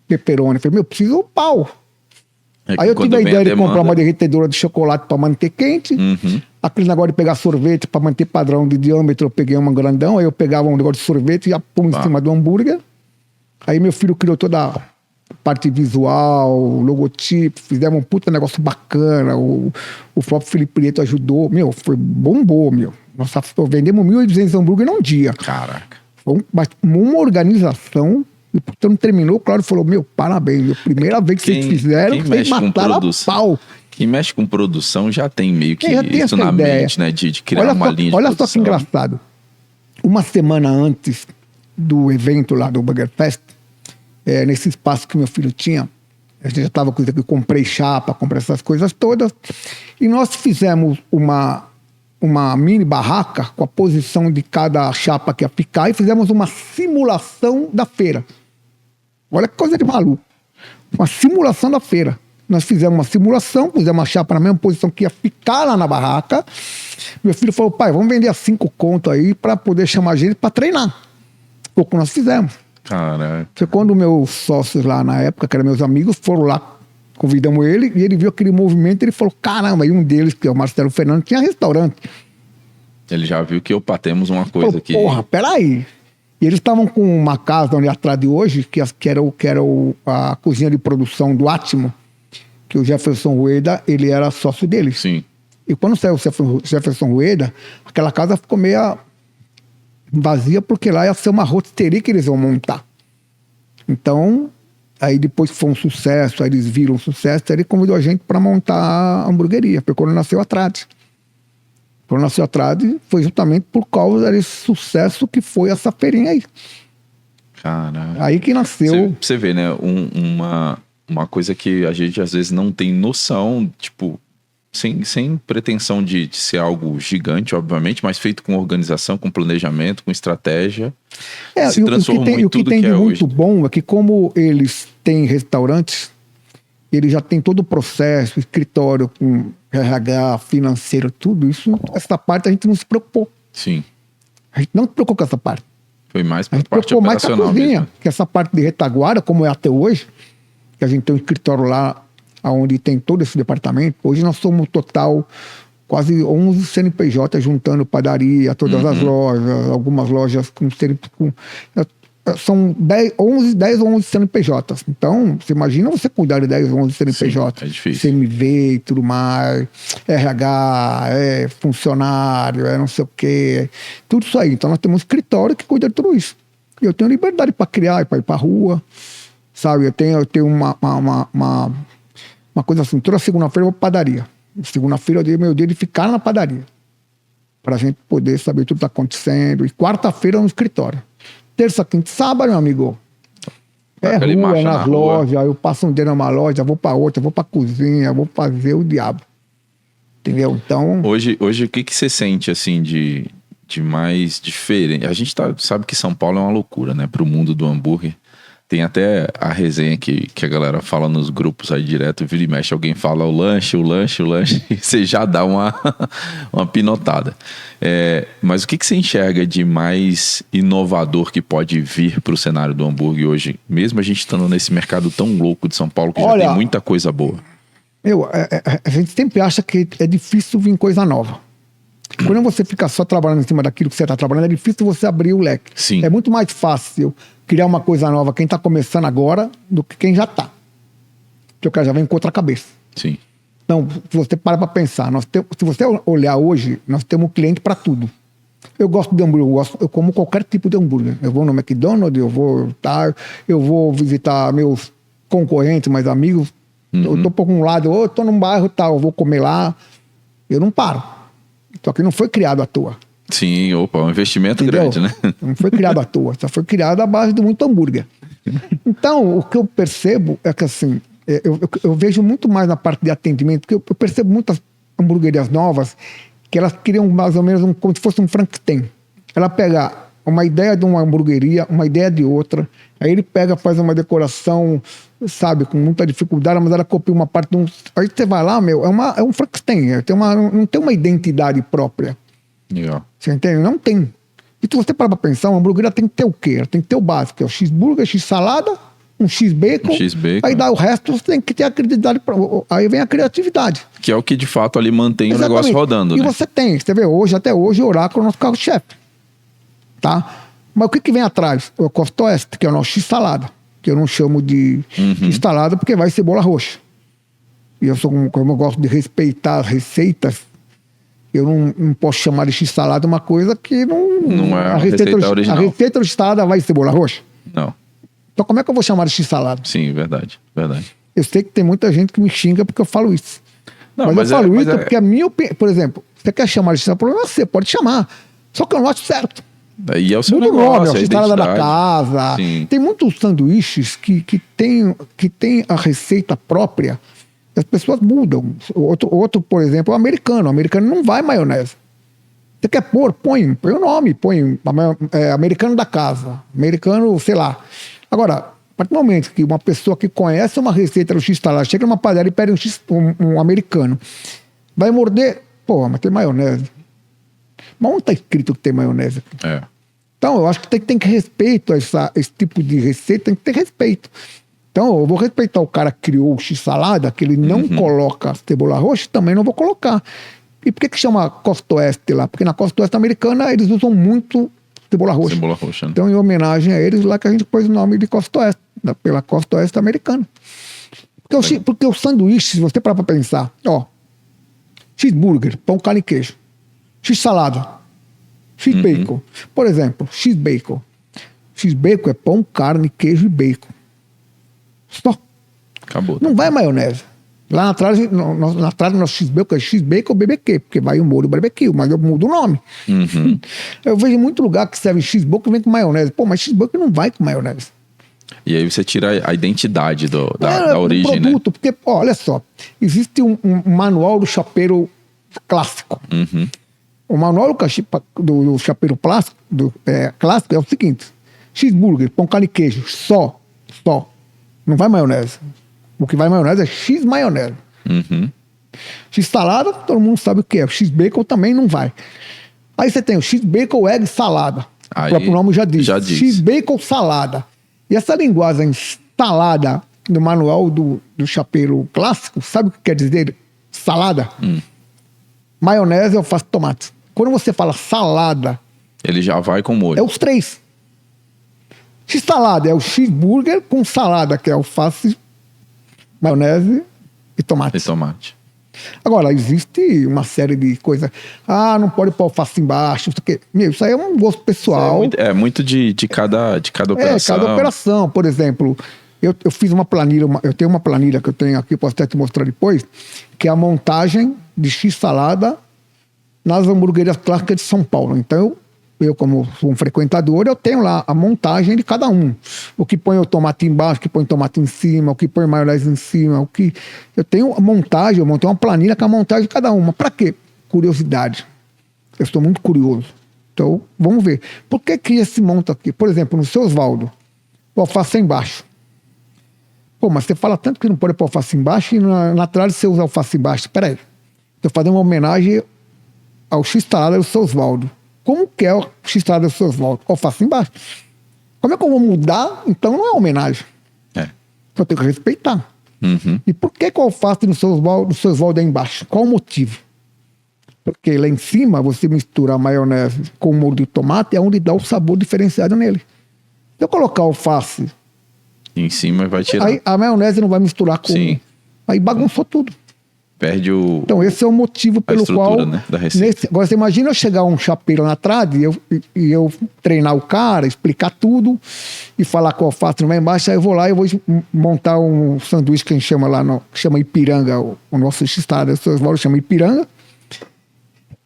pepperoni. Eu falei, preciso o pau. Aí eu tive a ideia de comprar uma derretedora de chocolate para manter quente. Aquele negócio de pegar sorvete para manter padrão de diâmetro, eu peguei uma grandão, aí eu pegava um negócio de sorvete e ia pôr em cima do hambúrguer. Aí meu filho criou toda a parte visual, logotipo, fizemos um puta negócio bacana, o próprio Felipe Prieto ajudou, bombou, Nossa, vendemos 1.800 hambúrguer num dia. Caraca. Foi uma organização, e quando terminou, o Cláudio falou, parabéns, primeira vez que vocês fizeram, vocês mataram a pau. Quem mexe com produção já tem meio que isso na mente, né? De criar uma linha de produção. Olha só que engraçado. Uma semana antes do evento lá do Burger Fest, nesse espaço que meu filho tinha, a gente já estava com isso aqui, comprei chapa, comprei essas coisas todas, e nós fizemos uma mini barraca com a posição de cada chapa que ia ficar e fizemos uma simulação da feira. Olha que coisa de maluco. Uma simulação da feira. Nós fizemos uma simulação, pusemos a chapa na mesma posição que ia ficar lá na barraca. Meu filho falou, pai, vamos vender a 5 conto aí para poder chamar a gente para treinar. Foi o que nós fizemos. Caraca. Foi quando meus sócios lá na época, que eram meus amigos, foram lá, convidamos ele, e ele viu aquele movimento e ele falou, caramba, e um deles, que é o Marcelo Fernando, tinha restaurante. Ele já viu que temos uma coisa aqui. Porra, peraí. E eles estavam com uma casa onde atrás de hoje, que era a cozinha de produção do Átimo, que o Jefferson Rueda, ele era sócio deles. Sim. E quando saiu o Jefferson Rueda, aquela casa ficou meio vazia, porque lá ia ser uma rotisserie que eles iam montar. Então, aí depois que foi um sucesso, aí eles viram um sucesso, aí ele convidou a gente para montar a hamburgueria, foi quando nasceu a Trade. Quando nasceu a Trade, foi justamente por causa desse sucesso que foi essa feirinha aí. Caraca. Aí que nasceu... Você vê, né, uma coisa que a gente às vezes não tem noção, tipo, sem pretensão de ser algo gigante, obviamente, mas feito com organização, com planejamento, com estratégia, se transformou em tudo que é hoje. O que tem de muito bom é que, como eles têm restaurantes, eles já têm todo o processo, escritório com RH, financeiro, tudo isso, essa parte a gente não se preocupou. Sim. A gente não se preocupou com essa parte. Foi mais para a parte operacional mais cozinha, mesmo. Que essa parte de retaguarda, como é até hoje, que a gente tem um escritório lá onde tem todo esse departamento. Hoje nós somos total quase 11 CNPJ, juntando padaria, todas as lojas, algumas lojas são 10 ou 11 CNPJs. Então, você imagina você cuidar de 10 ou 11 CNPJs. Sim, é difícil. CMV e tudo mais, RH, funcionário, não sei o quê, tudo isso aí. Então nós temos um escritório que cuida de tudo isso. E eu tenho liberdade para criar, para ir para a rua, sabe? Eu tenho uma coisa assim, toda segunda-feira eu vou para padaria. Segunda-feira eu dei meu dia de ficar na padaria, para a gente poder saber tudo que está acontecendo. E quarta-feira no escritório. Terça, quinta, sábado, meu amigo, rua, nas lojas. Eu passo um dia numa loja, vou para outra, vou para cozinha, vou fazer o diabo. Entendeu? Então... Hoje o que você sente, assim, de mais diferente? A gente sabe que São Paulo é uma loucura, né? Pro mundo do hambúrguer. Tem até a resenha que a galera fala nos grupos aí direto, vira e mexe, alguém fala o lanche, e você já dá uma pinotada. Mas o que você enxerga de mais inovador que pode vir para o cenário do hambúrguer hoje, mesmo a gente estando nesse mercado tão louco de São Paulo, que já tem muita coisa boa? A gente sempre acha que é difícil vir coisa nova. Quando você fica só trabalhando em cima daquilo que você está trabalhando, é difícil você abrir o leque. Sim. É muito mais fácil criar uma coisa nova, quem está começando agora, do que quem já está. Porque o cara já vem com outra cabeça. Sim. Então, se você para pensar, se você olhar hoje, nós temos cliente para tudo. Eu gosto de hambúrguer, eu como qualquer tipo de hambúrguer. Eu vou no McDonald's, eu vou visitar meus concorrentes, mais amigos. Eu tô por um lado, eu tô num bairro tal, eu vou comer lá. Eu não paro. Só que não foi criado à toa. Sim, opa, um investimento Entendeu? grande, né? Não foi criado à toa, só foi criado à base de muito hambúrguer. Então, o que eu percebo é que assim, eu vejo muito mais na parte de atendimento, porque eu percebo muitas hamburguerias novas que elas criam mais ou menos como se fosse um Frankenstein. Ela pega uma ideia de uma hamburgueria, uma ideia de outra, aí ele pega, faz uma decoração, sabe, com muita dificuldade, mas ela copia uma parte de um... Aí você vai lá, meu, é um Frankenstein, não tem uma identidade própria. Legal. Você entende? Não tem. E se você parar pra pensar, uma hamburgueria tem que ter o quê? Ela tem que ter o básico, que é o X-burger, X-salada, um X-bacon. Aí dá o resto, você tem que ter a credibilidade. Aí vem a criatividade. Que é o que de fato ali mantém Exatamente. O negócio rodando, e né? Você vê, até hoje, o Oráculo é o nosso carro-chefe. Tá? Mas o que vem atrás? O Costa Oeste, que é o nosso X-salada. Que eu não chamo de X-salada porque vai cebola roxa. E eu como eu gosto de respeitar as receitas, eu não posso chamar de X-salada uma coisa que não é a receita original. A receita de salada vai cebola roxa? Não. Então como é que eu vou chamar de X-salada? Sim, verdade. Eu sei que tem muita gente que me xinga porque eu falo isso. Não, mas eu falo isso porque a minha opinião... Por exemplo, você quer chamar de X-salada, o problema é você, pode chamar. Só que eu não acho certo. Daí é o seu muito negócio, nome, a X-salada da casa. Sim. Tem muitos sanduíches que tem a receita própria. As pessoas mudam. Outro, por exemplo, o americano. O americano não vai maionese. Você quer põe o nome, põe americano da casa, americano, sei lá. Agora, a partir do momento que uma pessoa que conhece uma receita do X-salada, chega numa padaria e pede um americano, vai morder, pô, mas tem maionese. Mas onde está escrito que tem maionese? É. Então, eu acho que tem que respeito a esse tipo de receita, tem que ter respeito. Então, eu vou respeitar o cara que criou o X-salada, que ele não coloca cebola roxa, também não vou colocar. E por que chama Costa Oeste lá? Porque na Costa Oeste americana eles usam muito cebola roxa. Cebola roxa, né? Então, em homenagem a eles, lá que a gente pôs o nome de Costa Oeste, pela Costa Oeste americana. Porque o sanduíche, se você parar pra pensar, ó, X-burger, pão, carne e queijo, X-salada, X-bacon. Por exemplo, X-bacon. X-bacon é pão, carne, queijo e bacon. Só. Acabou. Não vai maionese. Lá atrás, no nosso X-bacon é X-bacon ou BBQ, porque vai o molho barbecue, mas eu mudo o nome. Eu vejo muito lugar que serve X-bacon e vem com maionese. Pô, mas X-bacon não vai com maionese. E aí você tira a identidade da origem, produto, né? Porque, ó, olha só, existe um manual do chapeiro clássico. O manual do chapeiro clássico é o seguinte: X-burger, pão, carne e queijo, só. Não vai maionese. O que vai maionese é X-maionese. X-salada, todo mundo sabe o que é. O X-bacon também não vai. Aí você tem o X-bacon egg salada. O próprio nome já diz. X-bacon salada. E essa linguagem salada do manual do chapeiro clássico, sabe o que quer dizer salada? Maionese, alface, tomate. Quando você fala salada... Ele já vai com molho. É os três. X-salada é o X-burger com salada, que é alface, maionese e tomate. Agora, existe uma série de coisas. Ah, não pode pôr alface embaixo. Isso aí é um gosto pessoal. É muito de cada operação. Cada operação. Por exemplo, eu fiz uma planilha, eu tenho uma planilha que eu tenho aqui, posso até te mostrar depois, que é a montagem de X-salada nas hamburguerias clássicas de São Paulo. Então, eu como sou um frequentador, eu tenho lá a montagem de cada um. O que põe o tomate embaixo, o que põe o tomate em cima, o que põe maionese em cima, eu tenho a montagem, eu montei uma planilha com a montagem de cada uma. Para quê? Curiosidade. Eu estou muito curioso. Então, vamos ver. Por que se monta aqui? Por exemplo, no seu Osvaldo, o alface embaixo. Pô, mas você fala tanto que não pode pôr alface embaixo e na trás você usa alface embaixo. Espera aí. Estou fazendo uma homenagem ao X-salada do seu Osvaldo. Como que é o X-salada do seu Osvaldo? Alface embaixo. Como é que eu vou mudar? Então não é homenagem. Eu tenho que respeitar. E por que o alface do seu Osvaldo é embaixo? Qual o motivo? Porque lá em cima você mistura a maionese com o molho de tomate, é onde dá o sabor diferenciado nele. Se eu colocar alface, Em cima vai tirar. aí a maionese não vai misturar com... Sim. Aí bagunçou tudo. Perde o... Então esse é o motivo pelo estrutura, qual... né, da receita. Agora você imagina eu chegar um chapeiro na trade e eu treinar o cara, explicar tudo e falar com o alface não vai embaixo, aí eu vou lá e eu vou montar um sanduíche que a gente chama lá, que chama Ipiranga, o nosso estado, o seu Osvaldo chama Ipiranga,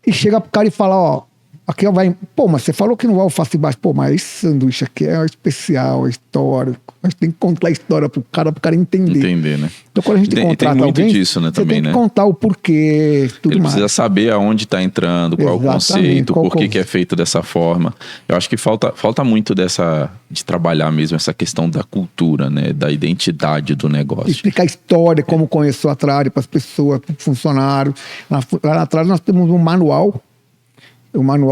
e chega pro cara e fala, ó, aqui vai... Pô, mas você falou que não vai alface embaixo. Pô, mas esse sanduíche aqui é especial, é histórico. A gente tem que contar a história pro cara entender. Entender, né? Então, quando a gente Tem contrata muito alguém, disso, né, você também, tem que né? contar o porquê, tudo Ele mais. precisa saber aonde está entrando, qual é o Exatamente, conceito, qual por que o- que é feito dessa forma. Eu acho que falta muito de trabalhar mesmo essa questão da cultura, né? Da identidade do negócio. Explicar a história, como começou a trade para as pessoas, para os funcionários. Lá atrás nós temos um manual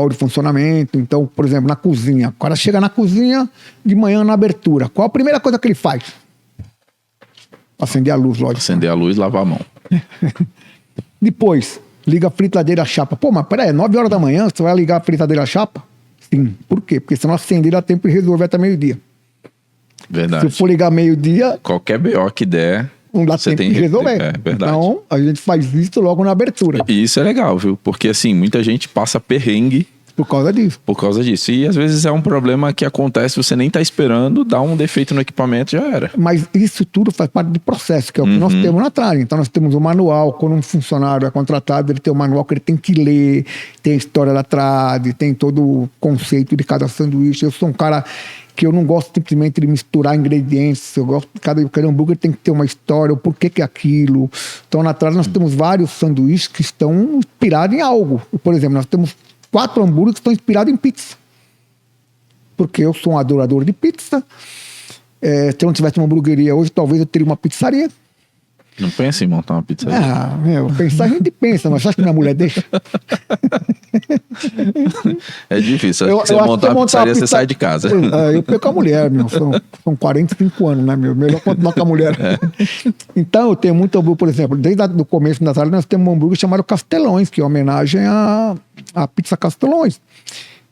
de funcionamento. Então, por exemplo, na cozinha. O cara chega na cozinha de manhã na abertura. Qual a primeira coisa que ele faz? Acender a luz, lógico. Acender a luz e lavar a mão. Depois, liga a fritadeira a chapa. Pô, mas peraí, 9 horas da manhã você vai ligar a fritadeira a chapa? Sim. Por quê? Porque se não acender, dá tempo de resolver até meio-dia. Verdade. Se for ligar meio-dia, Qualquer BO que der, não dá você tempo tem de que resolver. É verdade. Então, a gente faz isso logo na abertura. E isso é legal, viu? Porque assim, muita gente passa perrengue Por causa disso. por causa disso. E às vezes é um problema que acontece, você nem tá esperando, dá um defeito no equipamento, já era. Mas isso tudo faz parte do processo, que é o que nós temos na trade. Então, nós temos o manual. Quando um funcionário é contratado, ele tem o manual que ele tem que ler, tem a história da trade, tem todo o conceito de cada sanduíche. Eu sou um cara que eu não gosto simplesmente de misturar ingredientes. Eu gosto que cada hambúrguer tem que ter uma história, o porquê que é aquilo. Então, na trade, nós temos vários sanduíches que estão inspirados em algo. Por exemplo, nós temos 4 hambúrgueres que estão inspirados em pizza. Porque eu sou um adorador de pizza. Se eu não tivesse uma hamburgueria hoje, talvez eu teria uma pizzaria. Não pensa em montar uma pizza. Pensar a gente pensa, mas acho que minha mulher deixa. É difícil. Eu Se você acho que montar uma pizzaria, você sai de casa. Eu perco com a mulher, meu. São 45 anos, né, meu? Melhor continuar com a mulher. Então, eu tenho muito hambúrguer, por exemplo, desde o começo da tarde, nós temos um hambúrguer chamado Castelões, que é homenagem à pizza Castelões.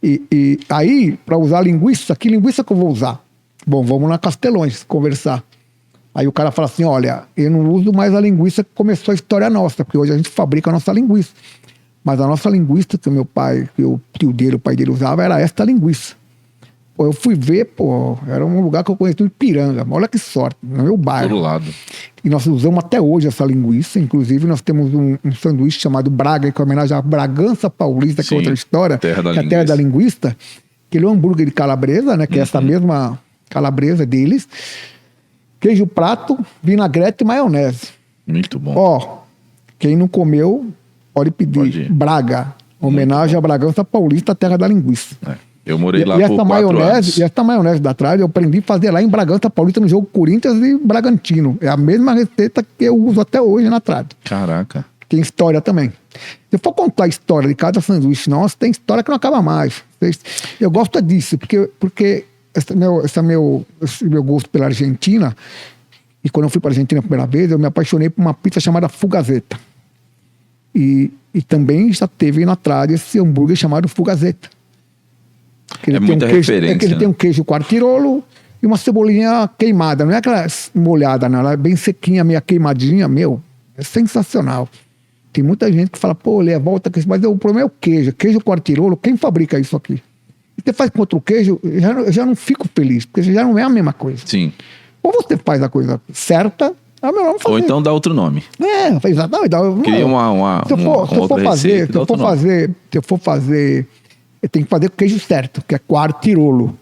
E aí, para usar linguiça, que linguiça que eu vou usar? Bom, vamos na Castelões conversar. Aí o cara fala assim, olha, eu não uso mais a linguiça que começou a história nossa, porque hoje a gente fabrica a nossa linguiça. Mas a nossa linguiça que o meu pai, que o tio dele, o pai dele usava, era esta linguiça. Pô, eu fui ver, pô, era um lugar que eu conheci, o Ipiranga. Olha que sorte, no meu bairro. Todo lado. E nós usamos até hoje essa linguiça. Inclusive, nós temos um sanduíche chamado Braga, que é homenagem à Bragança Paulista, que Sim, é outra história, terra da que é a terra da linguiça. Que ele é um hambúrguer de calabresa, né? Que é essa mesma calabresa deles. Queijo prato, vinagrete e maionese. Muito bom. Ó, quem não comeu, pode pedir. Pode ir. Braga, homenagem à Bragança Paulista, a terra da linguiça. É. Eu morei lá E por 4 anos. essa maionese da trade eu aprendi a fazer lá em Bragança Paulista no jogo Corinthians e Bragantino. É a mesma receita que eu uso até hoje na trade. Caraca. Tem história também. Se eu for contar a história de cada sanduíche nosso, tem história que não acaba mais. Eu gosto disso, porque esse meu gosto pela Argentina, e quando eu fui para a Argentina a primeira vez, eu me apaixonei por uma pizza chamada Fugazeta. E também já teve na trade esse hambúrguer chamado Fugazeta. Que ele É tem muita referência, que ele né? tem um queijo quartirolo e uma cebolinha queimada. Não é aquela molhada, não. Ela é bem sequinha, meio queimadinha. Meu, é sensacional. Tem muita gente que fala, pô, Lê, volta aqui. Mas o problema é o queijo. Queijo quartirolo, quem fabrica isso aqui? E você faz com outro queijo, eu já não fico feliz, porque já não é a mesma coisa. Sim. Ou você faz a coisa certa, é melhor não fazer. Ou então dá outro nome. Exatamente. Cria uma Se eu for fazer, eu tenho que fazer o queijo certo, que é quartirolo.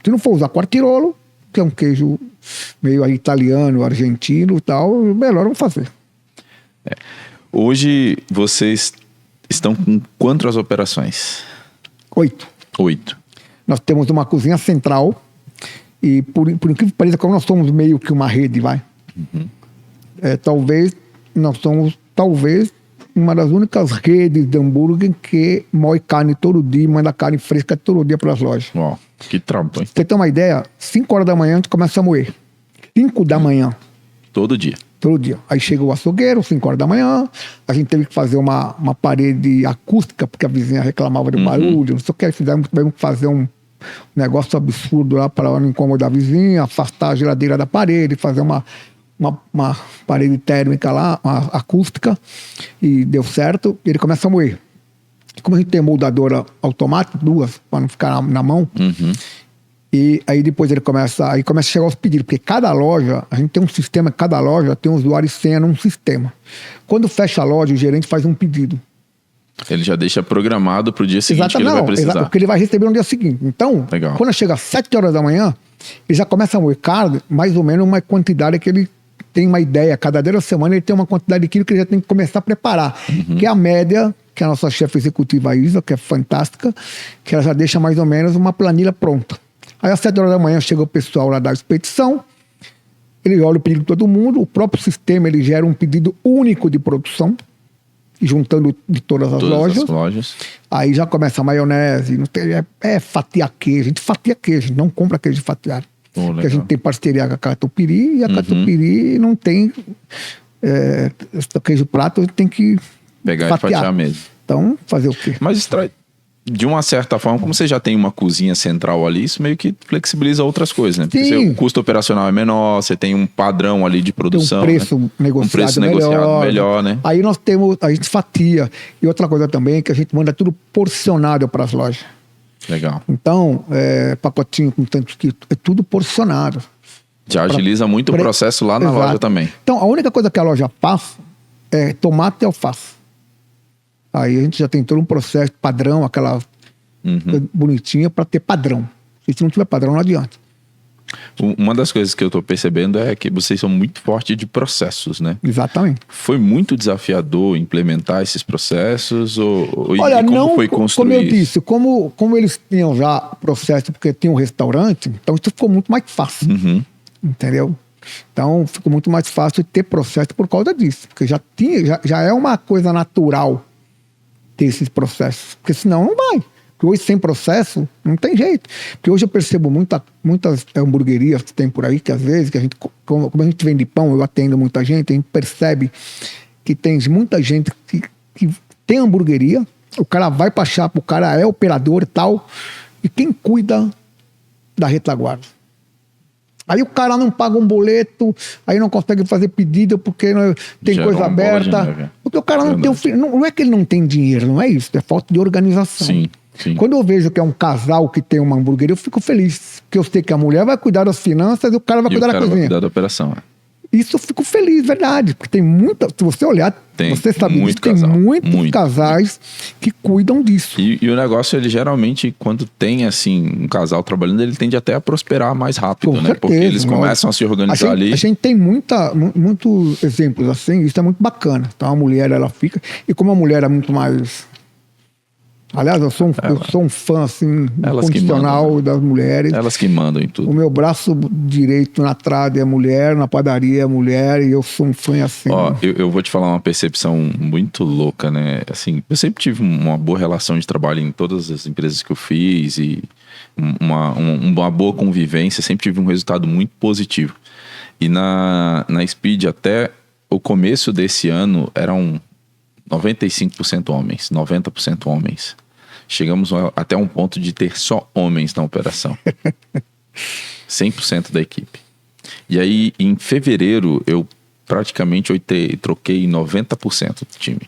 Se não for usar quartirolo, que é um queijo meio italiano, argentino e tal, melhor não fazer. Hoje vocês estão com quantas operações? 8. 8. Nós temos uma cozinha central e por incrível que pareça, como nós somos meio que uma rede, vai. Talvez nós somos uma das únicas redes de hambúrguer que moe carne todo dia, manda carne fresca todo dia para as lojas. Ó, que trampo, hein? Pra você ter uma ideia, 5 horas da manhã a gente começa a moer. 5 da manhã, Todo dia. todo dia. Aí chega o açougueiro, 5 horas da manhã, a gente teve que fazer uma parede acústica, porque a vizinha reclamava de barulho, não sei o que, fizemos que fazer negócio absurdo lá para não incomodar a vizinha, afastar a geladeira da parede, fazer uma parede térmica lá, uma acústica, e deu certo. Ele começa a moer. Como a gente tem moldadora automática, 2, para não ficar na mão, e aí depois ele começa a chegar os pedidos, porque cada loja, a gente tem um sistema, cada loja tem um usuário e senha num sistema. Quando fecha a loja, o gerente faz um pedido. Ele já deixa programado para o dia seguinte. Exato, que ele vai precisar. Porque ele vai receber no dia seguinte. Então, Legal. Quando chega às 7 horas da manhã, ele já começa a moer carne, mais ou menos uma quantidade que ele tem uma ideia. Cada dia da semana ele tem uma quantidade de quilo que ele já tem que começar a preparar. Que é a média, que a nossa chefe executiva Isa, que é fantástica, que ela já deixa mais ou menos uma planilha pronta. Aí às 7 horas da manhã chega o pessoal lá da expedição, ele olha o pedido de todo mundo, o próprio sistema ele gera um pedido único de produção, juntando de todas as lojas. Aí já começa a maionese, não tem, fatiar queijo. A gente fatia queijo, não compra queijo fatiado. Porque a gente tem parceria com a Catupiry e a Catupiry não tem queijo prato, a gente tem que pegar e fatiar mesmo. Então, fazer o quê? Mas de uma certa forma, como você já tem uma cozinha central ali, isso meio que flexibiliza outras coisas, né? Porque o custo operacional é menor, você tem um padrão ali de produção. Tem um preço, negociado melhor, né? Aí a gente fatia. E outra coisa também, que a gente manda tudo porcionado para as lojas. Legal. Então, pacotinho com tantos quilos, é tudo porcionado. Já agiliza muito o processo lá na loja também. Então, a única coisa que a loja passa é tomate e alface. Aí a gente já tem todo um processo padrão, aquela coisa bonitinha para ter padrão. Se não tiver padrão, não adianta. Uma das coisas que eu tô percebendo é que vocês são muito fortes de processos, né? Exatamente. Foi muito desafiador implementar esses processos? Olha, e como não, foi construir como eu disse, como eles tinham já processo, porque tinha um restaurante, então isso ficou muito mais fácil. Entendeu? Então ficou muito mais fácil ter processo por causa disso. Porque já é uma coisa natural ter esses processos. Porque senão não vai. Porque hoje sem processo não tem jeito. Porque hoje eu percebo muitas hamburguerias que tem por aí, que às vezes, que a gente, como a gente vende pão, eu atendo muita gente, a gente percebe que tem muita gente que tem hamburgueria, o cara vai pra chapa, o cara é operador e tal, e quem cuida da retaguarda? Aí o cara não paga um boleto, aí não consegue fazer pedido porque tem coisa aberta. Porque o cara não tem não é que ele não tem dinheiro, não é isso, é falta de organização. Sim. Quando eu vejo que é um casal que tem uma hamburgueria, eu fico feliz. Porque eu sei que a mulher vai cuidar das finanças e o cara vai cuidar da cozinha. Vai cuidar da operação. Isso eu fico feliz, verdade. Porque tem muita. Se você olhar, você sabe disso, tem muitos casais que cuidam disso. E o negócio, ele geralmente, quando tem assim um casal trabalhando, ele tende até a prosperar mais rápido, com né? certeza, porque eles começam a se organizar ali. A gente tem muitos exemplos assim, isso é muito bacana. Então a mulher, ela fica. E como a mulher é muito mais. Aliás, eu sou um fã, assim, incondicional das mulheres. Elas que mandam em tudo. O meu braço direito na trade é mulher, na padaria é mulher, e eu sou um fã assim. Ó, eu vou te falar uma percepção muito louca, né? Assim, eu sempre tive uma boa relação de trabalho em todas as empresas que eu fiz e uma boa convivência, sempre tive um resultado muito positivo. E na Speed, até o começo desse ano, eram 95% homens, 90% homens. Chegamos até um ponto de ter só homens na operação. 100% da equipe. E aí, em fevereiro, eu praticamente troquei 90% do time.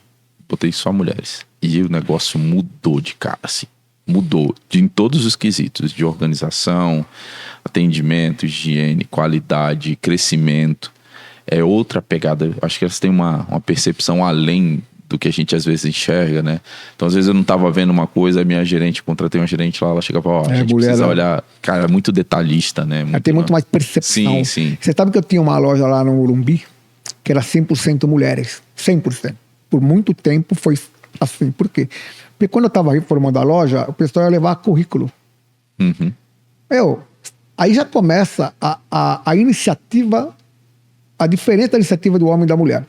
Botei só mulheres. E o negócio mudou de cara, assim. Mudou em todos os quesitos. De organização, atendimento, higiene, qualidade, crescimento. É outra pegada. Acho que elas têm uma percepção além do que a gente às vezes enxerga, né? Então, às vezes eu não estava vendo uma coisa, a minha gerente, contratei uma gerente lá, ela chegava, a gente precisa olhar, cara, é muito detalhista, né? Tem muito mais percepção. Sim. Você sabe que eu tinha uma loja lá no Morumbi, que era 100% mulheres, 100%. Por muito tempo foi assim, por quê? Porque quando eu estava reformando a loja, o pessoal ia levar currículo. Aí já começa a iniciativa, a diferença da iniciativa do homem e da mulher.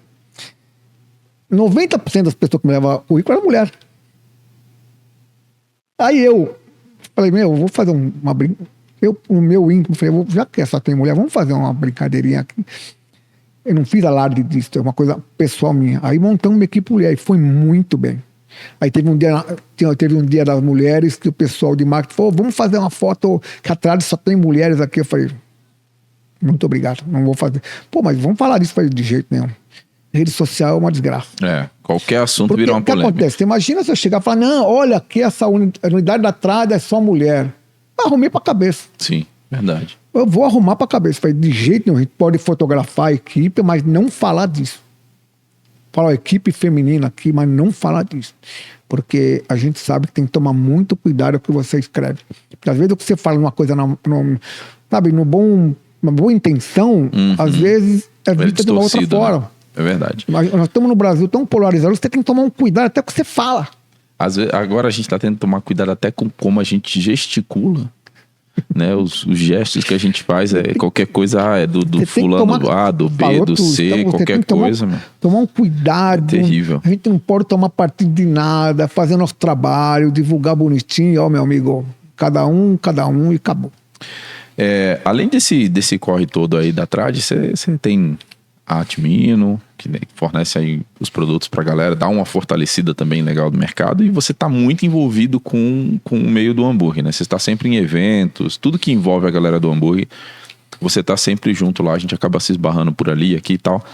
90% das pessoas que me levavam currículo era mulher. Aí eu falei, vou fazer uma brincadeira. O meu íntimo, falei, já que só tem mulher, vamos fazer uma brincadeirinha aqui. Eu não fiz alarde disso, é uma coisa pessoal minha. Aí montamos uma equipe mulher e foi muito bem. Aí teve um dia das mulheres que o pessoal de marketing falou, vamos fazer uma foto que atrás só tem mulheres aqui. Eu falei, muito obrigado, não vou fazer. Pô, mas vamos falar disso. Eu falei, de jeito nenhum. Rede social é uma desgraça. Qualquer assunto Porque virou uma polêmica. O que acontece? Imagina se eu chegar e falar, não, olha aqui essa unidade da Trad é só mulher. Eu arrumei pra cabeça. Sim, verdade. Eu vou arrumar pra cabeça. Eu falei, de jeito nenhum, a gente pode fotografar a equipe, mas não falar disso. Falar equipe feminina aqui, mas não falar disso. Porque a gente sabe que tem que tomar muito cuidado com o que você escreve. Porque às vezes o que você fala numa coisa, sabe, uma boa intenção, às vezes é vista de uma outra forma. Né? É verdade. Mas nós estamos no Brasil tão polarizado, você tem que tomar um cuidado até com o que você fala. Às vezes, agora a gente está tendo que tomar cuidado até com como a gente gesticula. Né, os gestos que a gente faz qualquer coisa, é do fulano A, do B, do C, então qualquer coisa. Tomar um cuidado. É terrível. A gente não pode tomar partido de nada, fazer nosso trabalho, divulgar bonitinho, ó, meu amigo, cada um e acabou. Além desse corre todo aí da Trad, você tem a Atmino, que fornece aí os produtos pra galera, dá uma fortalecida também legal do mercado, e você tá muito envolvido com o meio do hambúrguer, né? Você está sempre em eventos, tudo que envolve a galera do hambúrguer, você tá sempre junto lá, a gente acaba se esbarrando por ali, aqui e tal.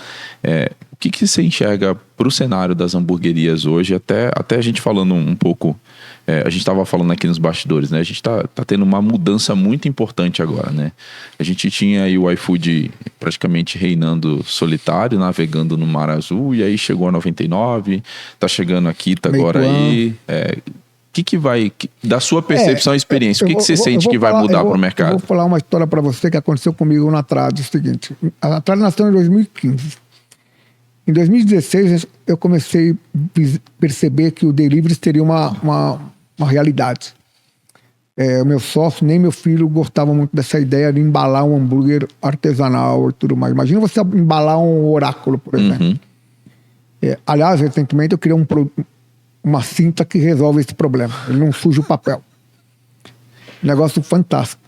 O que você enxerga pro cenário das hamburguerias hoje, até a gente falando um pouco, a gente estava falando aqui nos bastidores, né? A gente tá tendo uma mudança muito importante agora, né? A gente tinha aí o iFood praticamente reinando solitário, navegando no Mar Azul, e aí chegou a 99, tá chegando a Kita agora aí. Que vai, da sua percepção e experiência, o que você sente que vai mudar para o mercado? Eu vou falar uma história para você que aconteceu comigo na Trad, o seguinte, a Trad nasceu em 2015. Em 2016, eu comecei a perceber que o delivery teria uma realidade. O meu sócio, nem meu filho gostavam muito dessa ideia de embalar um hambúrguer artesanal e tudo mais. Imagina você embalar um Oráculo, por exemplo. Aliás, recentemente eu criei uma cinta que resolve esse problema. Ele não suja o papel. Negócio fantástico.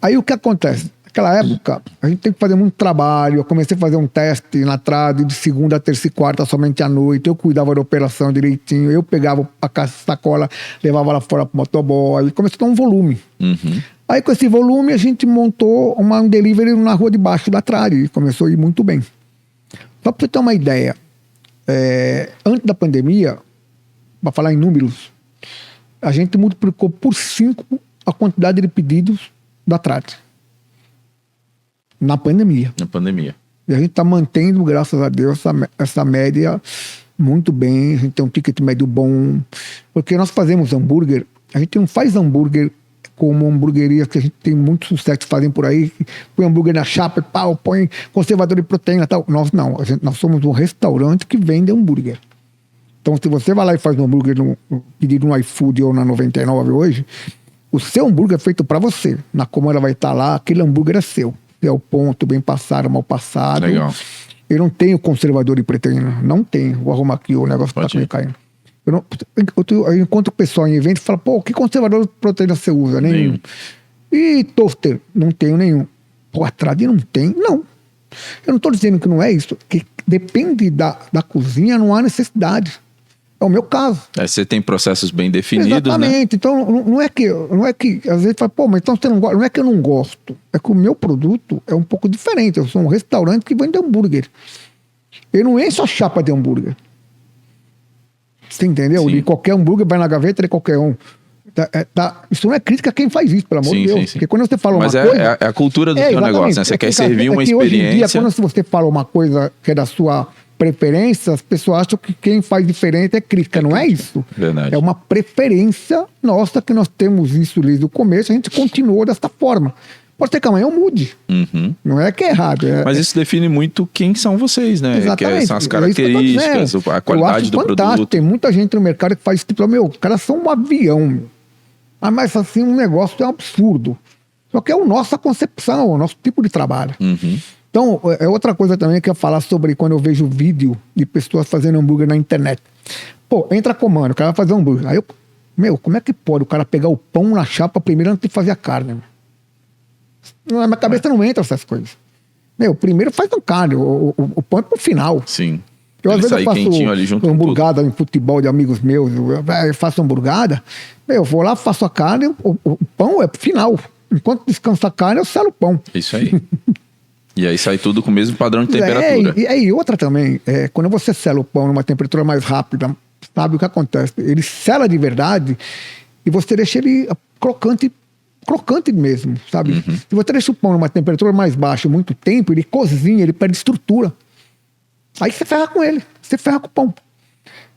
Aí o que acontece? Naquela época, a gente tem que fazer muito trabalho. Eu comecei a fazer um teste na Trad de segunda, terça e quarta, somente à noite. Eu cuidava da operação direitinho. Eu pegava a sacola, levava lá fora pro motoboy. Comecei a ter um volume. Aí com esse volume, a gente montou um delivery na rua de baixo da Trad. E começou a ir muito bem. Só para você ter uma ideia, antes da pandemia, para falar em números, a gente multiplicou por 5 a quantidade de pedidos da Trad. Na pandemia. E a gente está mantendo, graças a Deus, essa média muito bem. A gente tem um ticket médio bom. Porque nós fazemos hambúrguer, a gente não faz hambúrguer como hamburguerias que a gente tem muito sucesso que fazem por aí. Põe hambúrguer na chapa, pau, põe conservador de proteína e tal. Nós não. Nós somos um restaurante que vende hambúrguer. Então, se você vai lá e faz um hambúrguer pedido no iFood ou na 99 hoje, o seu hambúrguer é feito para você. Na comanda vai estar lá, aquele hambúrguer é seu. É o ponto, bem passado, mal passado. Legal. Eu não tenho conservador de proteína. Não tenho. Vou arrumar aqui, o negócio tá meio caindo. Eu encontro o pessoal em evento e falo, pô, que conservador de proteína você usa? Nenhum. E toaster? Não tenho nenhum. Pô, a Trad não tem? Não. Eu não estou dizendo que não é isso. Que depende da cozinha, não há necessidade. É o meu caso. Você tem processos bem definidos, exatamente. Né? Então, não é que às vezes fala, pô, mas então você não gosta. Não é que eu não gosto. É que o meu produto é um pouco diferente. Eu sou um restaurante que vende hambúrguer. Eu não encho a chapa de hambúrguer. Você entendeu? Sim. De qualquer hambúrguer vai na gaveta de qualquer um. Isso não é crítica a quem faz isso, pelo amor de Deus. Sim. Porque quando você fala mas uma coisa... é a cultura do teu negócio, né? Você quer servir uma experiência... Hoje em dia, quando você fala uma coisa que é da sua preferência, as pessoas acham que quem faz diferente é crítica. Não é isso. Verdade. É uma preferência nossa que nós temos isso desde o começo. A gente continuou dessa forma. Pode ser que amanhã eu mude. Não é que é errado. Mas isso define muito quem são vocês, né? Exatamente. Que são as características, a qualidade do produto. Tem muita gente no mercado que faz tipo, os caras são um avião. Mas assim, um negócio é um absurdo. Só que é a nossa concepção, o nosso tipo de trabalho. Então, é outra coisa também que eu ia falar sobre quando eu vejo vídeo de pessoas fazendo hambúrguer na internet. Pô, entra comando, o cara vai fazer um hambúrguer. Aí como é que pode o cara pegar o pão na chapa primeiro antes de fazer a carne? Na minha cabeça não entra essas coisas. Primeiro faz a carne, o pão é pro final. Sim. Eu, às Ele vezes, eu sai faço quentinho ali junto com hamburgada em futebol de amigos meus. Eu faço hamburgada. Eu vou lá, faço a carne, o pão é final. Enquanto descansa a carne, eu selo o pão. Isso aí. E aí sai tudo com o mesmo padrão de temperatura. E outra também, quando você sela o pão numa temperatura mais rápida, sabe o que acontece? Ele sela de verdade e você deixa ele crocante mesmo, sabe? Uhum. Se você deixa o pão numa temperatura mais baixa muito tempo, ele cozinha, ele perde estrutura. Aí você ferra com ele, você ferra com o pão.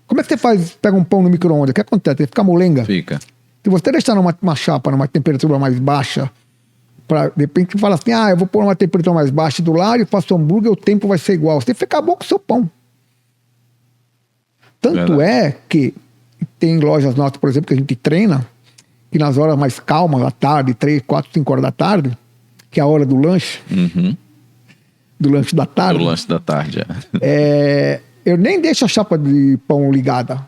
Como é que você faz, pega um pão no micro-ondas? O que acontece? Ele fica molenga. Fica. Se você deixar numa chapa, numa temperatura mais baixa, de repente você fala assim, eu vou pôr uma temperatura mais baixa do lado e faço hambúrguer, o tempo vai ser igual. Você fica bom com o seu pão. Tanto é que tem lojas nossas, por exemplo, que a gente treina, que nas horas mais calmas, da tarde, 3, 4, 5 horas da tarde, que é a hora do lanche, do lanche da tarde. Do lanche da tarde, eu nem deixo a chapa de pão ligada.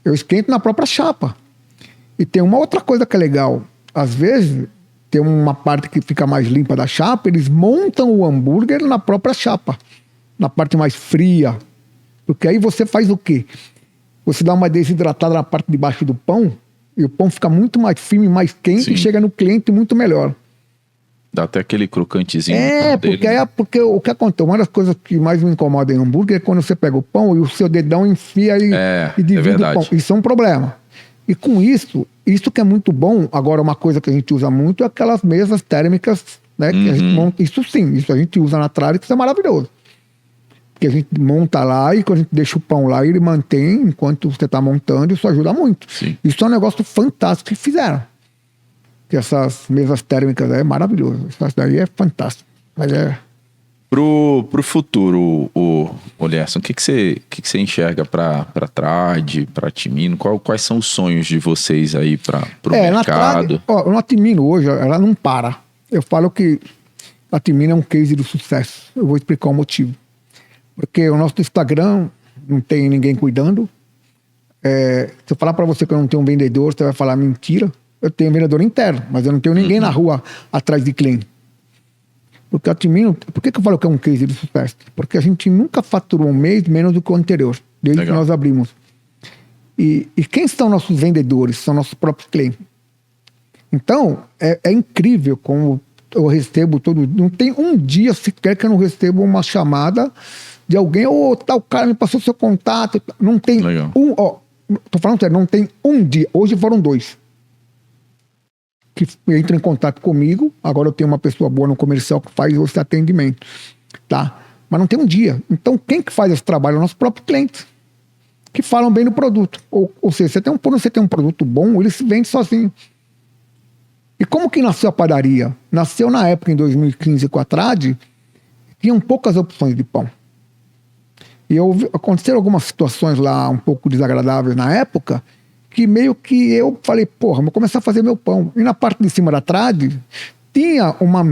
Eu esquento na própria chapa. E tem uma outra coisa que é legal. Às vezes, tem uma parte que fica mais limpa da chapa, eles montam o hambúrguer na própria chapa, na parte mais fria. Porque aí você faz o quê? Você dá uma desidratada na parte de baixo do pão e o pão fica muito mais firme, mais quente e chega no cliente muito melhor. Dá até aquele crocantezinho. Porque o que acontece? Uma das coisas que mais me incomoda em hambúrguer é quando você pega o pão e o seu dedão enfia e divide o pão. Isso é um problema. E com isso que é muito bom, agora uma coisa que a gente usa muito é aquelas mesas térmicas, né? Que a gente monta, isso a gente usa na tralha, que isso é maravilhoso. Que a gente monta lá e quando a gente deixa o pão lá, ele mantém enquanto você está montando, isso ajuda muito. Sim. Isso é um negócio fantástico que fizeram. Que essas mesas térmicas aí é maravilhoso. Isso daí é fantástico. Mas Pro futuro, o Lierson, o que você enxerga para Trade, para Timino? Quais são os sonhos de vocês aí pro mercado? A Timino hoje, ela não para. Eu falo que a Timino é um case do sucesso. Eu vou explicar o motivo. Porque o nosso Instagram não tem ninguém cuidando. Se eu falar para você que eu não tenho um vendedor, você vai falar mentira. Eu tenho um vendedor interno, mas eu não tenho ninguém na rua atrás de cliente. Porque a Timino, por que eu falo que é um case de sucesso? Porque a gente nunca faturou um mês menos do que o anterior, desde que nós abrimos. E quem são nossos vendedores? São nossos próprios clientes. Então, é incrível como eu recebo não tem um dia sequer que eu não recebo uma chamada de alguém, tal cara me passou seu contato. Não tem tô falando sério, não tem um dia. Hoje foram 2 que entram em contato comigo. Agora eu tenho uma pessoa boa no comercial que faz esse atendimento, tá? Mas não tem um dia. Então quem que faz esse trabalho? É o nosso próprio cliente, que falam bem do produto. Ou seja, você tem um produto bom, ele se vende sozinho. E como que nasceu a padaria? Nasceu na época, em 2015, com a Trade, tinham poucas opções de pão. E aconteceram algumas situações lá um pouco desagradáveis na época, que meio que eu falei, vou começar a fazer meu pão. E na parte de cima da Trade, tinha uma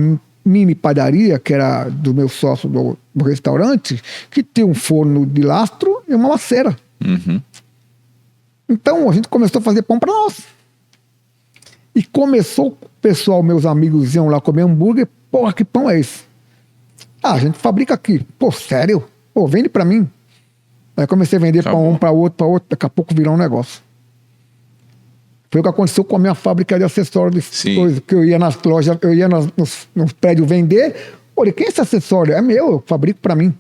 mini padaria, que era do meu sócio do restaurante, que tinha um forno de lastro e uma maceira. Então a gente começou a fazer pão para nós. E começou o pessoal, meus amigos iam lá comer hambúrguer. Que pão é esse? A gente fabrica aqui. Sério? Vende para mim. Aí comecei a vender pão um para outro. Daqui a pouco virou um negócio. Foi o que aconteceu com a minha fábrica de acessórios. Coisa, que eu ia nas lojas, eu ia nos prédios vender. Olha, quem é esse acessório? É meu, eu fabrico para mim.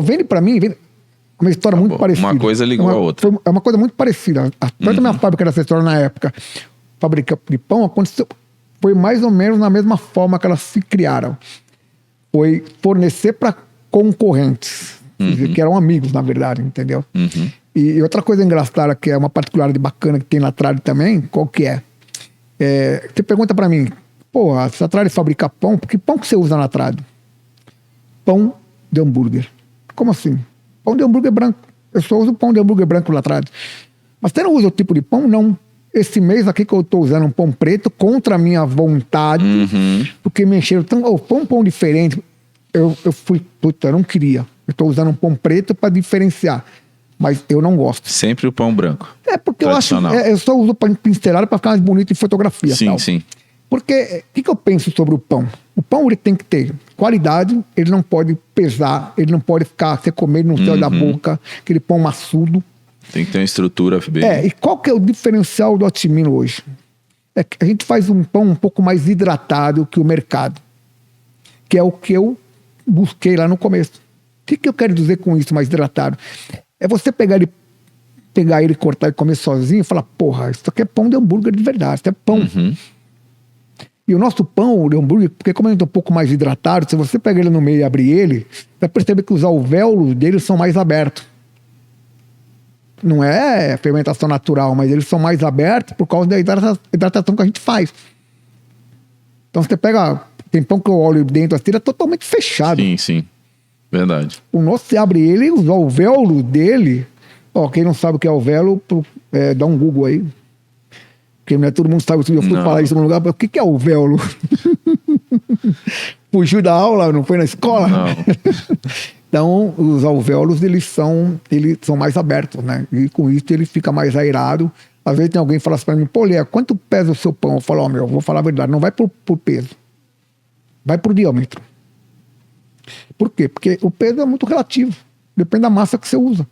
Vende para mim. Vende. Uma história muito parecida. Uma coisa ligou a outra. É uma coisa muito parecida. Tanto a minha fábrica de acessórios na época, fábrica de pão, aconteceu, foi mais ou menos na mesma forma que elas se criaram. Foi fornecer para concorrentes, que eram amigos, na verdade, entendeu? E outra coisa engraçada, que é uma particularidade bacana que tem na Trade também, qual que é? Você pergunta para mim, se a Trade fabrica pão, que pão que você usa na Trade? Pão de hambúrguer. Como assim? Pão de hambúrguer branco. Eu só uso pão de hambúrguer branco na Trade. Mas você não usa o tipo de pão? Não. Esse mês aqui que eu tô usando um pão preto contra a minha vontade, porque me encheram tão... pão diferente. Eu fui... eu não queria. Eu tô usando um pão preto para diferenciar. Mas eu não gosto. Sempre o pão branco. Porque eu acho... eu só uso para pincelado para ficar mais bonito em fotografia. Sim, tal. sim. Porque o que eu penso sobre o pão? O pão ele tem que ter qualidade, ele não pode pesar, ele não pode ficar, você comer no céu da boca, aquele pão maçudo. Tem que ter uma estrutura bem... E qual que é o diferencial do Otimino hoje? É que a gente faz um pão um pouco mais hidratado que o mercado, que é o que eu busquei lá no começo. O que eu quero dizer com isso, mais hidratado? É você pegar ele, cortar e comer sozinho e falar, porra, isso aqui é pão de hambúrguer de verdade, isso é pão. E o nosso pão de hambúrguer, porque como ele é um pouco mais hidratado, se você pegar ele no meio e abrir ele, vai perceber que os alvéolos dele são mais abertos. Não é fermentação natural, mas eles são mais abertos por causa da hidratação que a gente faz. Então você pega, tem pão que eu olho dentro, assim, ele é totalmente fechado. Sim, sim. Verdade. O nosso, você abre ele, os alvéolos dele, quem não sabe o que é alvéolo, dá um Google aí. Porque não é todo mundo sabe, eu fui falar isso no lugar, mas o que é alvéolo? Fugiu da aula, não foi na escola? Não. Então, os alvéolos, eles são mais abertos, né? E com isso ele fica mais aerado. Às vezes tem alguém que fala assim pra mim, pô, Lê, quanto pesa o seu pão? Eu falo, meu, vou falar a verdade, não vai por peso. Vai por diâmetro. Por quê? Porque o peso é muito relativo. Depende da massa que você usa.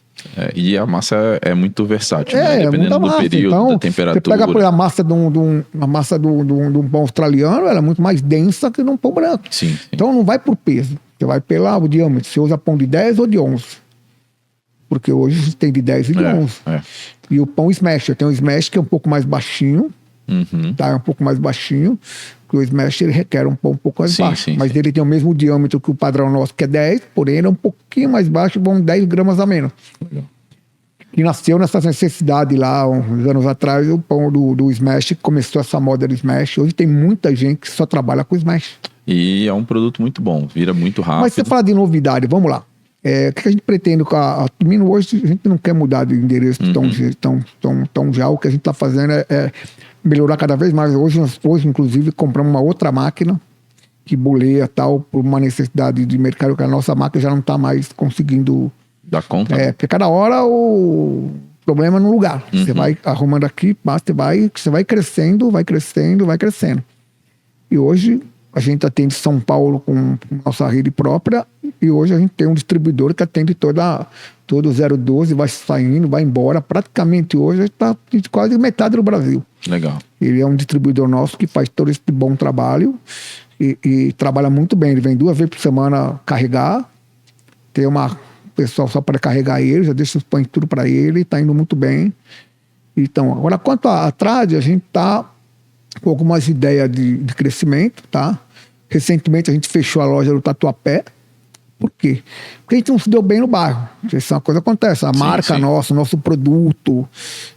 E a massa é muito versátil, né? Dependendo do massa. período, então, da temperatura. Você pega por a massa de um pão australiano, ela é muito mais densa que de um pão branco. Sim. Então não vai por peso. Você vai pelo diâmetro. Você usa pão de 10 ou de 11. Porque hoje a gente tem de 10 e de 11. E o pão smash. Tem um smash que é um pouco mais baixinho. Tá? É um pouco mais baixinho. Porque o smash ele requer um pão um pouco mais baixo. Mas ele tem o mesmo diâmetro que o padrão nosso, que é 10. Porém, ele é um pouquinho mais baixo, vão 10 gramas a menos. Que nasceu nessa necessidade lá, uns anos atrás, o pão do smash, começou essa moda do smash. Hoje tem muita gente que só trabalha com smash. E é um produto muito bom, vira muito rápido. Mas você fala de novidade, vamos lá. O que a gente pretende com a Otimino hoje? A gente não quer mudar de endereço tão já. O que a gente está fazendo é melhorar cada vez mais. Hoje, inclusive, compramos uma outra máquina que boleia tal, por uma necessidade de mercado, que a nossa máquina já não está mais conseguindo dar conta. Porque cada hora o problema é no lugar. Você vai arrumando aqui, você vai crescendo. E hoje a gente atende São Paulo com nossa rede própria, e hoje a gente tem um distribuidor que atende todo 012, vai saindo, vai embora. Praticamente hoje a gente está quase metade do Brasil. Legal. Ele é um distribuidor nosso que faz todo esse bom trabalho e trabalha muito bem. Ele vem 2 vezes por semana carregar, tem uma pessoal só para carregar ele, já deixa os pães tudo para ele, está indo muito bem. Então, agora quanto à Trade, a gente está com algumas ideias de crescimento, tá? Recentemente a gente fechou a loja do Tatuapé. Por quê? Porque a gente não se deu bem no bairro. Isso é uma coisa que acontece. A marca nossa, o nosso produto,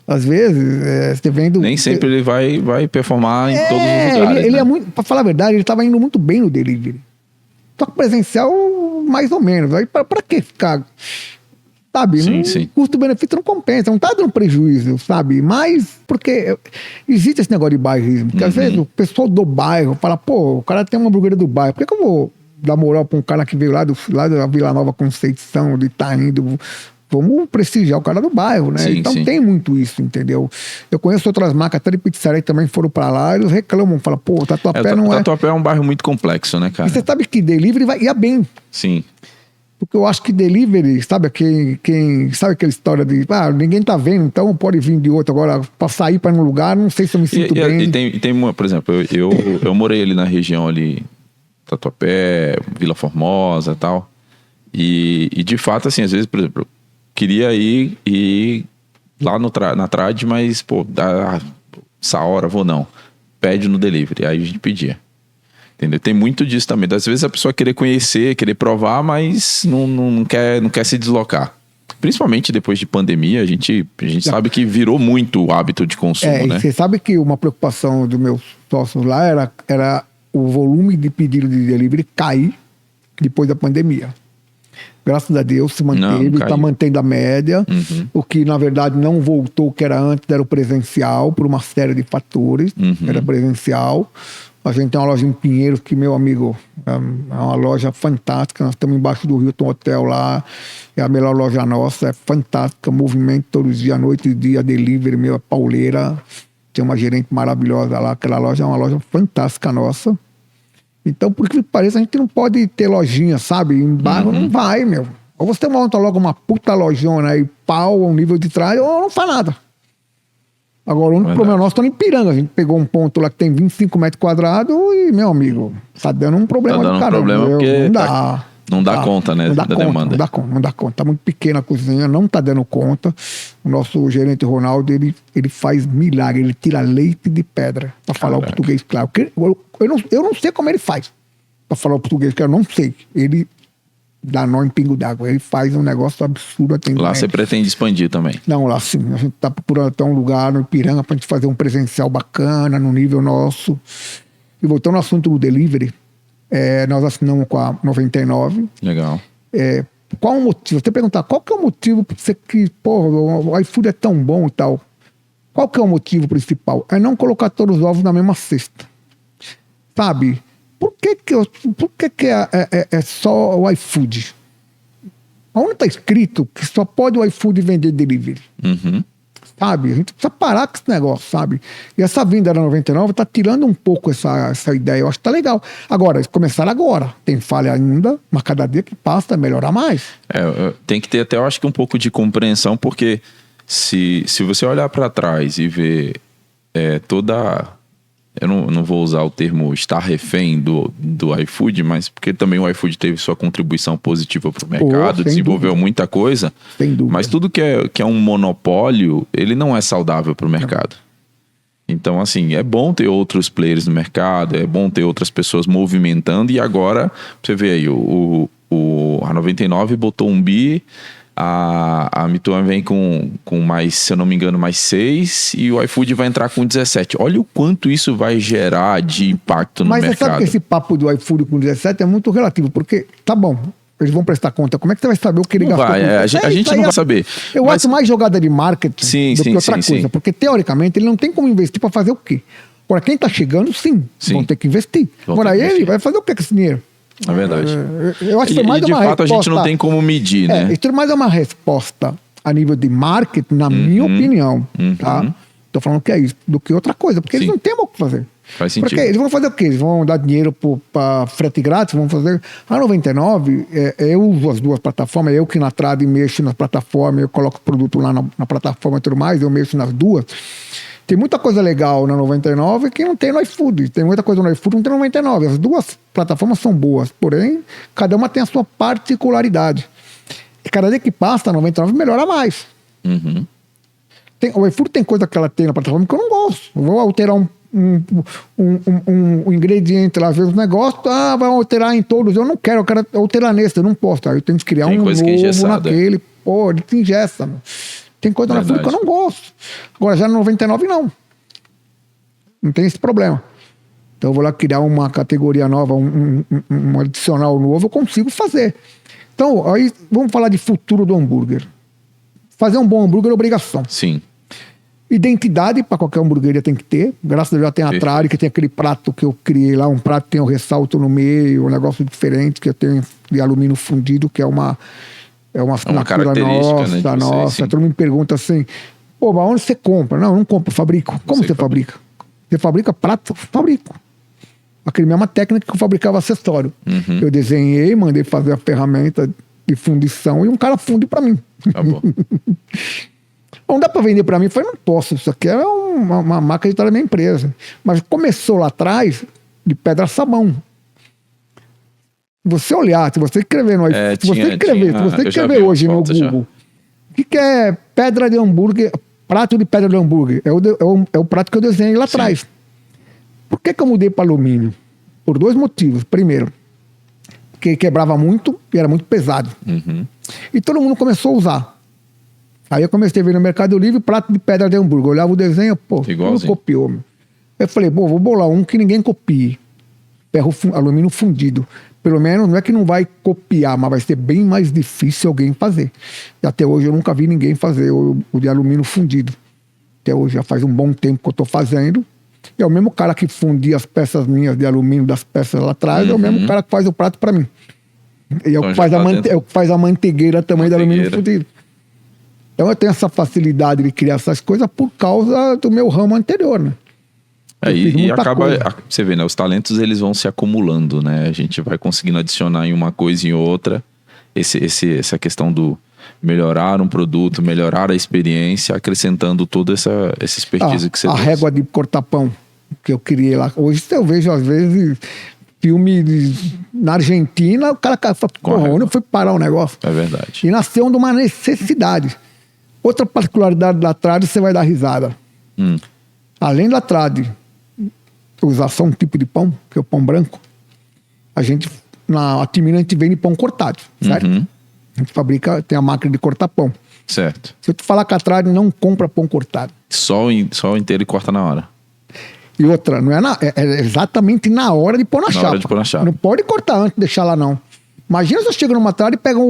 às vezes, você vendo... Nem sempre ele vai performar em todos os lugares. Ele é muito, para falar a verdade, ele estava indo muito bem no delivery. Só que presencial, mais ou menos. Aí para que ficar... Sabe? Sim. Custo-benefício não compensa, não tá dando prejuízo, sabe? Mas, porque existe esse negócio de bairrismo. Porque às vezes o pessoal do bairro fala, pô, o cara tem uma hamburgueria do bairro, por que eu vou dar moral pra um cara que veio lá da Vila Nova Conceição, de tá indo... Vamos prestigiar o cara do bairro, né? Então tem muito isso, entendeu? Eu conheço outras marcas, até de pizzaria, que também foram pra lá, eles reclamam, falam, pô, o Tatuapé não é... Tatuapé é um bairro muito complexo, né, cara? E você sabe que delivery ia bem. Sim. Porque eu acho que delivery, sabe, quem sabe aquela história de ninguém tá vendo, então pode vir de outro. Agora, pra sair pra um lugar, não sei se eu me sinto bem. E tem uma, por exemplo, eu morei ali na região ali, Tatuapé, Vila Formosa e tal. E de fato, assim, às vezes, por exemplo, eu queria ir lá na Trade, mas, pô, essa hora vou não. Pede no delivery. Aí a gente pedia. Entendeu? Tem muito disso também. Às vezes a pessoa querer conhecer, querer provar, mas não quer se deslocar. Principalmente depois de pandemia, a gente sabe que virou muito o hábito de consumo, né? Você sabe que uma preocupação dos meus sócios lá era o volume de pedido de delivery cair depois da pandemia. Graças a Deus se manteve, está mantendo a média. O que, na verdade, não voltou, que era antes, era o presencial, por uma série de fatores. Era presencial. A gente tem uma loja em Pinheiros que, meu amigo, é uma loja fantástica. Nós estamos embaixo do Hilton Hotel lá. É a melhor loja nossa, é fantástica. Movimento todos os dias, noite e dia, delivery, meu, pauleira. Tem uma gerente maravilhosa lá, aquela loja é uma loja fantástica nossa. Então, por que pareça, a gente não pode ter lojinha, sabe? Em bairro não vai, meu. Ou você monta logo uma puta lojona aí, pau, ao nível de trás, ou não faz nada. Agora, o único problema nosso tá em Ipiranga. A gente pegou um ponto lá que tem 25 metros quadrados e, meu amigo, tá dando um problema Tá dando do caramba. problema porque não dá. não dá conta, né, da demanda. Não dá conta. Tá muito pequena a cozinha, não tá dando conta. O nosso gerente Ronaldo, ele faz milagre. Ele tira leite de pedra, pra falar o português claro. Eu não sei como ele faz pra falar o português, que eu não sei. Ele dá nó em pingo d'água. Ele faz um negócio absurdo. Lá você pretende expandir também? Não, lá sim. A gente tá procurando até um lugar no Ipiranga pra gente fazer um presencial bacana, no nível nosso. E voltando ao assunto do delivery, nós assinamos com a 99. Legal. Qual o motivo? Você perguntar, qual que é o motivo pra você que, porra, o iFood é tão bom e tal? Qual que é o motivo principal? É não colocar todos os ovos na mesma cesta. Sabe? Por que é só o iFood? Onde está escrito que só pode o iFood vender delivery? Uhum. Sabe? A gente precisa parar com esse negócio, sabe? E essa vinda da 99 está tirando um pouco essa ideia. Eu acho que tá legal. Agora, eles começaram agora. Tem falha ainda, mas cada dia que passa melhorar mais. Tem que ter até, eu acho que um pouco de compreensão, porque se você olhar para trás e ver toda... Eu não vou usar o termo estar refém do iFood, mas porque também o iFood teve sua contribuição positiva para o mercado, desenvolveu muita coisa. Sem dúvida. Mas tudo que é um monopólio, ele não é saudável para o mercado. Então, assim, é bom ter outros players no mercado, é bom ter outras pessoas movimentando. E agora, você vê aí, a 99 botou um bi... A Mituan vem com mais, se eu não me engano, mais 6 e o iFood vai entrar com 17. Olha o quanto isso vai gerar de impacto no mercado. Mas você sabe que esse papo do iFood com 17 é muito relativo, porque, tá bom, eles vão prestar conta. Como é que você vai saber o que ele gastou? A gente não vai saber. Eu acho mais jogada de marketing do que outra coisa. Porque, teoricamente, ele não tem como investir para fazer o quê? Agora, quem tá chegando, sim. Vão ter que investir. Agora, ele vai fazer o que com esse dinheiro? É verdade. Eu acho que foi mais de uma fato resposta, a gente não tem como medir, né? Isso mais é uma resposta a nível de marketing, na minha opinião, tá? Tô falando que é isso, do que outra coisa, porque eles não têm o que fazer. Faz sentido. Porque eles vão fazer o quê? Eles vão dar dinheiro para frete grátis, vão fazer... A 99, eu uso as duas plataformas, eu que na trade mexo nas plataformas, eu coloco o produto lá na plataforma e tudo mais, eu mexo nas duas. Tem muita coisa legal na 99 que não tem no iFood. Tem muita coisa no iFood que não tem no 99. As duas plataformas são boas, porém, cada uma tem a sua particularidade. E cada dia que passa, a 99 melhora mais. Uhum. O iFood tem coisa que ela tem na plataforma que eu não gosto. Eu vou alterar um ingrediente lá, às vezes o negócio, vai alterar em todos. Eu não quero, eu quero alterar nesse, eu não posso. Aí eu tenho que criar um novo naquele. Pô, ele te ingessa, mano. Tem coisa na iFood que eu não gosto. Agora, já no 99, não. Não tem esse problema. Então, eu vou lá criar uma categoria nova, um adicional novo, eu consigo fazer. Então, aí, vamos falar de futuro do hambúrguer. Fazer um bom hambúrguer é obrigação. Sim. Identidade para qualquer hamburgueria tem que ter. Graças a Deus já tem a Trari, que tem aquele prato que eu criei lá, um prato que tem um ressalto no meio, um negócio diferente, que eu tenho de alumínio fundido, que é uma assinatura nossa. Todo mundo me pergunta assim, pô, mas onde você compra? Não compro, fabrico. Como você fabrica? Você fabrica prato? Fabrico. Aquela mesma técnica que eu fabricava acessório. Uhum. Eu desenhei, mandei fazer a ferramenta de fundição e um cara funde para mim. Tá bom. Não dá para vender para mim. Eu falei, não posso, isso aqui é uma marca de da minha empresa. Mas começou lá atrás de pedra-sabão. Você olhar, se você escrever no iFood, se você escrever hoje no Google, o que é pedra de hambúrguer, prato de pedra de hambúrguer? É o prato que eu desenhei lá atrás. Por que eu mudei para alumínio? Por dois motivos. Primeiro, porque quebrava muito e era muito pesado. Uhum. E todo mundo começou a usar. Aí eu comecei a ver no Mercado Livre prato de pedra de hambúrguer. Eu olhava o desenho, pô, não copiou. Meu. Eu falei, vou bolar um que ninguém copie. Alumínio fundido. Pelo menos não é que não vai copiar, mas vai ser bem mais difícil alguém fazer. E até hoje eu nunca vi ninguém fazer o de alumínio fundido. Até hoje já faz um bom tempo que eu estou fazendo. E é o mesmo cara que fundia as peças minhas de alumínio das peças lá atrás, é o mesmo cara que faz o prato para mim. E é o que faz a manteigueira também de alumínio fundido. Então eu tenho essa facilidade de criar essas coisas por causa do meu ramo anterior, né? E acaba, você vê, né? Os talentos eles vão se acumulando, né? A gente vai conseguindo adicionar em uma coisa e em outra. Essa questão do melhorar um produto, melhorar a experiência, acrescentando toda essa expertise que você tem. A régua de cortar pão que eu criei lá. Hoje eu vejo, às vezes, filme na Argentina, o cara fala, porra, onde eu fui parar o negócio? É verdade. E nasceu de uma necessidade. Outra particularidade da trade, você vai dar risada. Além da trade usar só um tipo de pão, que é o pão branco, a gente, na Atimina, a gente vende pão cortado, certo? A gente fabrica, tem a máquina de cortar pão. Certo. Se eu te falar que a trade não compra pão cortado. Só o inteiro e corta na hora. E outra, não é exatamente na hora de pôr na chapa. Hora de pôr na chapa. Não pode cortar antes de deixar lá, não. Imagina se eu chego numa trade e pego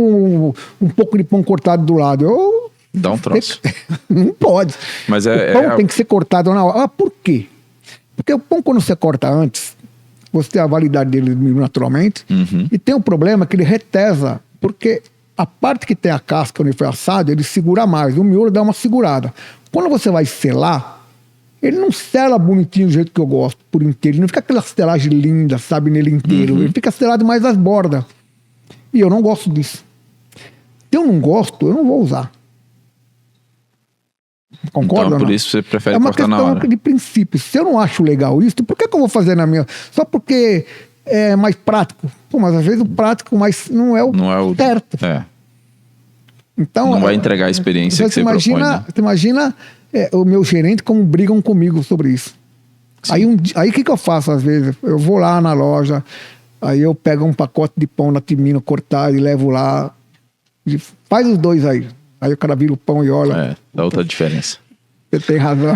um pouco de pão cortado do lado. Dá um troço. Não pode. Mas o pão tem que ser cortado na hora. Por quê? Porque o pão, quando você corta antes, você tem a validade dele naturalmente, e tem um problema que ele retesa, porque a parte que tem a casca onde foi assado, ele segura mais, o miolo dá uma segurada. Quando você vai selar, ele não sela bonitinho do jeito que eu gosto, por inteiro. Ele não fica aquela selagem linda, sabe, nele inteiro. Ele fica selado mais as bordas. E eu não gosto disso. Se eu não gosto, eu não vou usar. Concorda? Então, por não? isso você prefere é uma cortar na questão hora. de princípio. Se eu não acho legal isso, por que eu vou fazer na minha? Só porque é mais prático. Pô, mas às vezes o prático mas não é o certo. Então, não vai entregar a experiência que você propõe. Né? Você imagina o meu gerente como brigam comigo sobre isso. Sim. Aí o que eu faço às vezes? Eu vou lá na loja, aí eu pego um pacote de pão na Timino cortado e levo lá. E faz os dois aí. Aí o cara vira o pão e olha. Dá outra diferença. Você tem razão.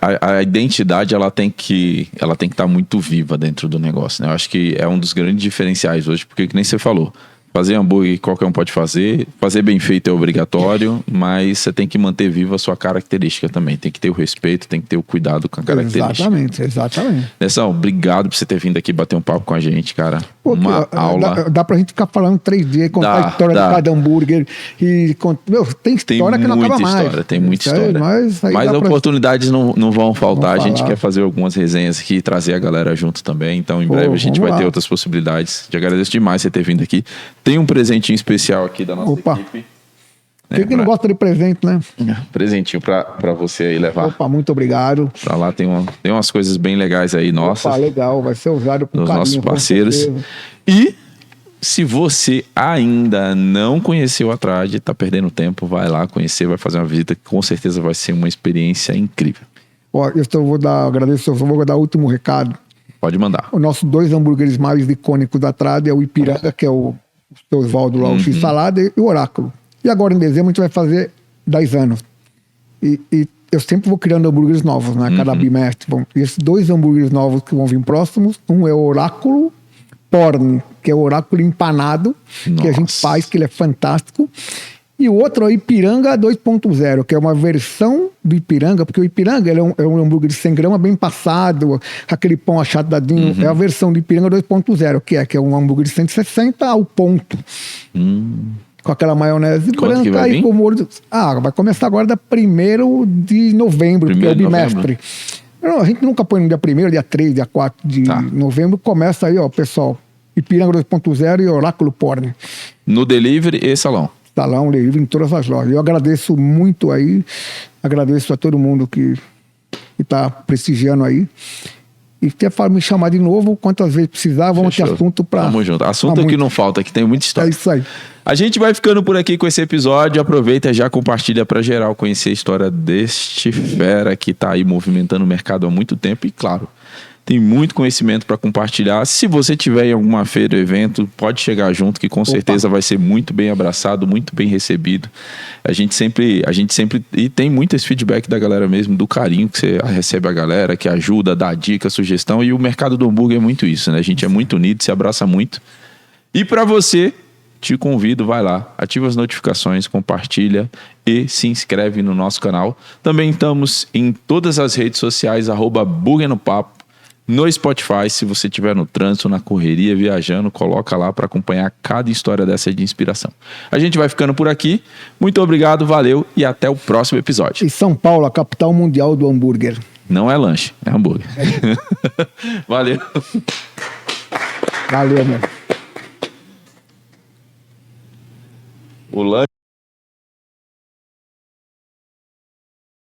A identidade ela tem que estar muito viva dentro do negócio, né? Eu acho que é um dos grandes diferenciais hoje, porque que nem você falou, fazer hambúrguer qualquer um pode fazer bem feito é obrigatório, mas você tem que manter viva a sua característica também, tem que ter o respeito, tem que ter o cuidado com a característica. Exatamente. Nessão, obrigado por você ter vindo aqui bater um papo com a gente, cara. Pô, aula. Dá pra gente ficar falando 3 dias, contar a história de cada hambúrguer. Tem história que não acaba mais. Tem muita história. Mas oportunidades não vão faltar. A gente quer fazer algumas resenhas aqui e trazer a galera junto também. Então, em breve, a gente vai ter outras possibilidades. Te agradeço demais você ter vindo aqui. Tem um presentinho especial aqui da nossa equipe. Quem não gosta de presente, né? Presentinho pra você aí levar. Opa, muito obrigado. Pra lá tem umas coisas bem legais aí, nossas. Opa, legal. Vai ser usado por carinho, nossos parceiros. E se você ainda não conheceu a Trade, tá perdendo tempo, vai lá conhecer, vai fazer uma visita que com certeza vai ser uma experiência incrível. Ó, vou dar o último recado. Pode mandar. Os nossos 2 hambúrgueres mais icônicos da Trade é o Ipiranga, que é o seu Osvaldo lá, o X-Salada, e o Oráculo. E agora, em dezembro, a gente vai fazer 10 anos. E eu sempre vou criando hambúrgueres novos, né? Cada bimestre. Bom, e esses 2 hambúrgueres novos que vão vir próximos, um é o Oráculo Porn, que é o oráculo empanado, que a gente faz, que ele é fantástico. E o outro é o Ipiranga 2.0, que é uma versão do Ipiranga, porque o Ipiranga ele é um hambúrguer de 100 gramas bem passado, aquele pão achatadinho. É a versão do Ipiranga 2.0, que é um hambúrguer de 160 ao ponto. Com aquela maionese branca e com molho. Vai começar agora da 1º de novembro, que é o bimestre. Não, a gente nunca põe no dia 1º, dia 3, dia 4 de novembro. Começa aí, ó, pessoal. Ipiranga 2.0 e Oráculo Porn. No delivery e salão. Salão, delivery em todas as lojas. Eu agradeço muito aí. Agradeço a todo mundo que está prestigiando aí. E quer me chamar de novo, quantas vezes precisar, vamos ter assunto para... Tamo junto. Assunto que não falta, que tem muita história. É isso aí. A gente vai ficando por aqui com esse episódio. Aproveita e já compartilha para geral conhecer a história deste fera que tá aí movimentando o mercado há muito tempo. E claro, tem muito conhecimento para compartilhar. Se você tiver em alguma feira ou evento, pode chegar junto, que com certeza vai ser muito bem abraçado, muito bem recebido. A gente sempre e tem muito esse feedback da galera mesmo, do carinho que você recebe a galera, que ajuda, dá dica, sugestão. E o mercado do hambúrguer é muito isso, né? A gente é muito unido, se abraça muito. E para você, te convido, vai lá, ativa as notificações, compartilha e se inscreve no nosso canal. Também estamos em todas as redes sociais, @BurgerNoPapo. no Spotify. Se você estiver no trânsito, na correria, viajando, coloca lá para acompanhar cada história dessa de inspiração. A gente vai ficando por aqui. Muito obrigado, valeu e até o próximo episódio. E São Paulo, a capital mundial do hambúrguer. Não é lanche, é hambúrguer. Valeu. Valeu, meu. O lanche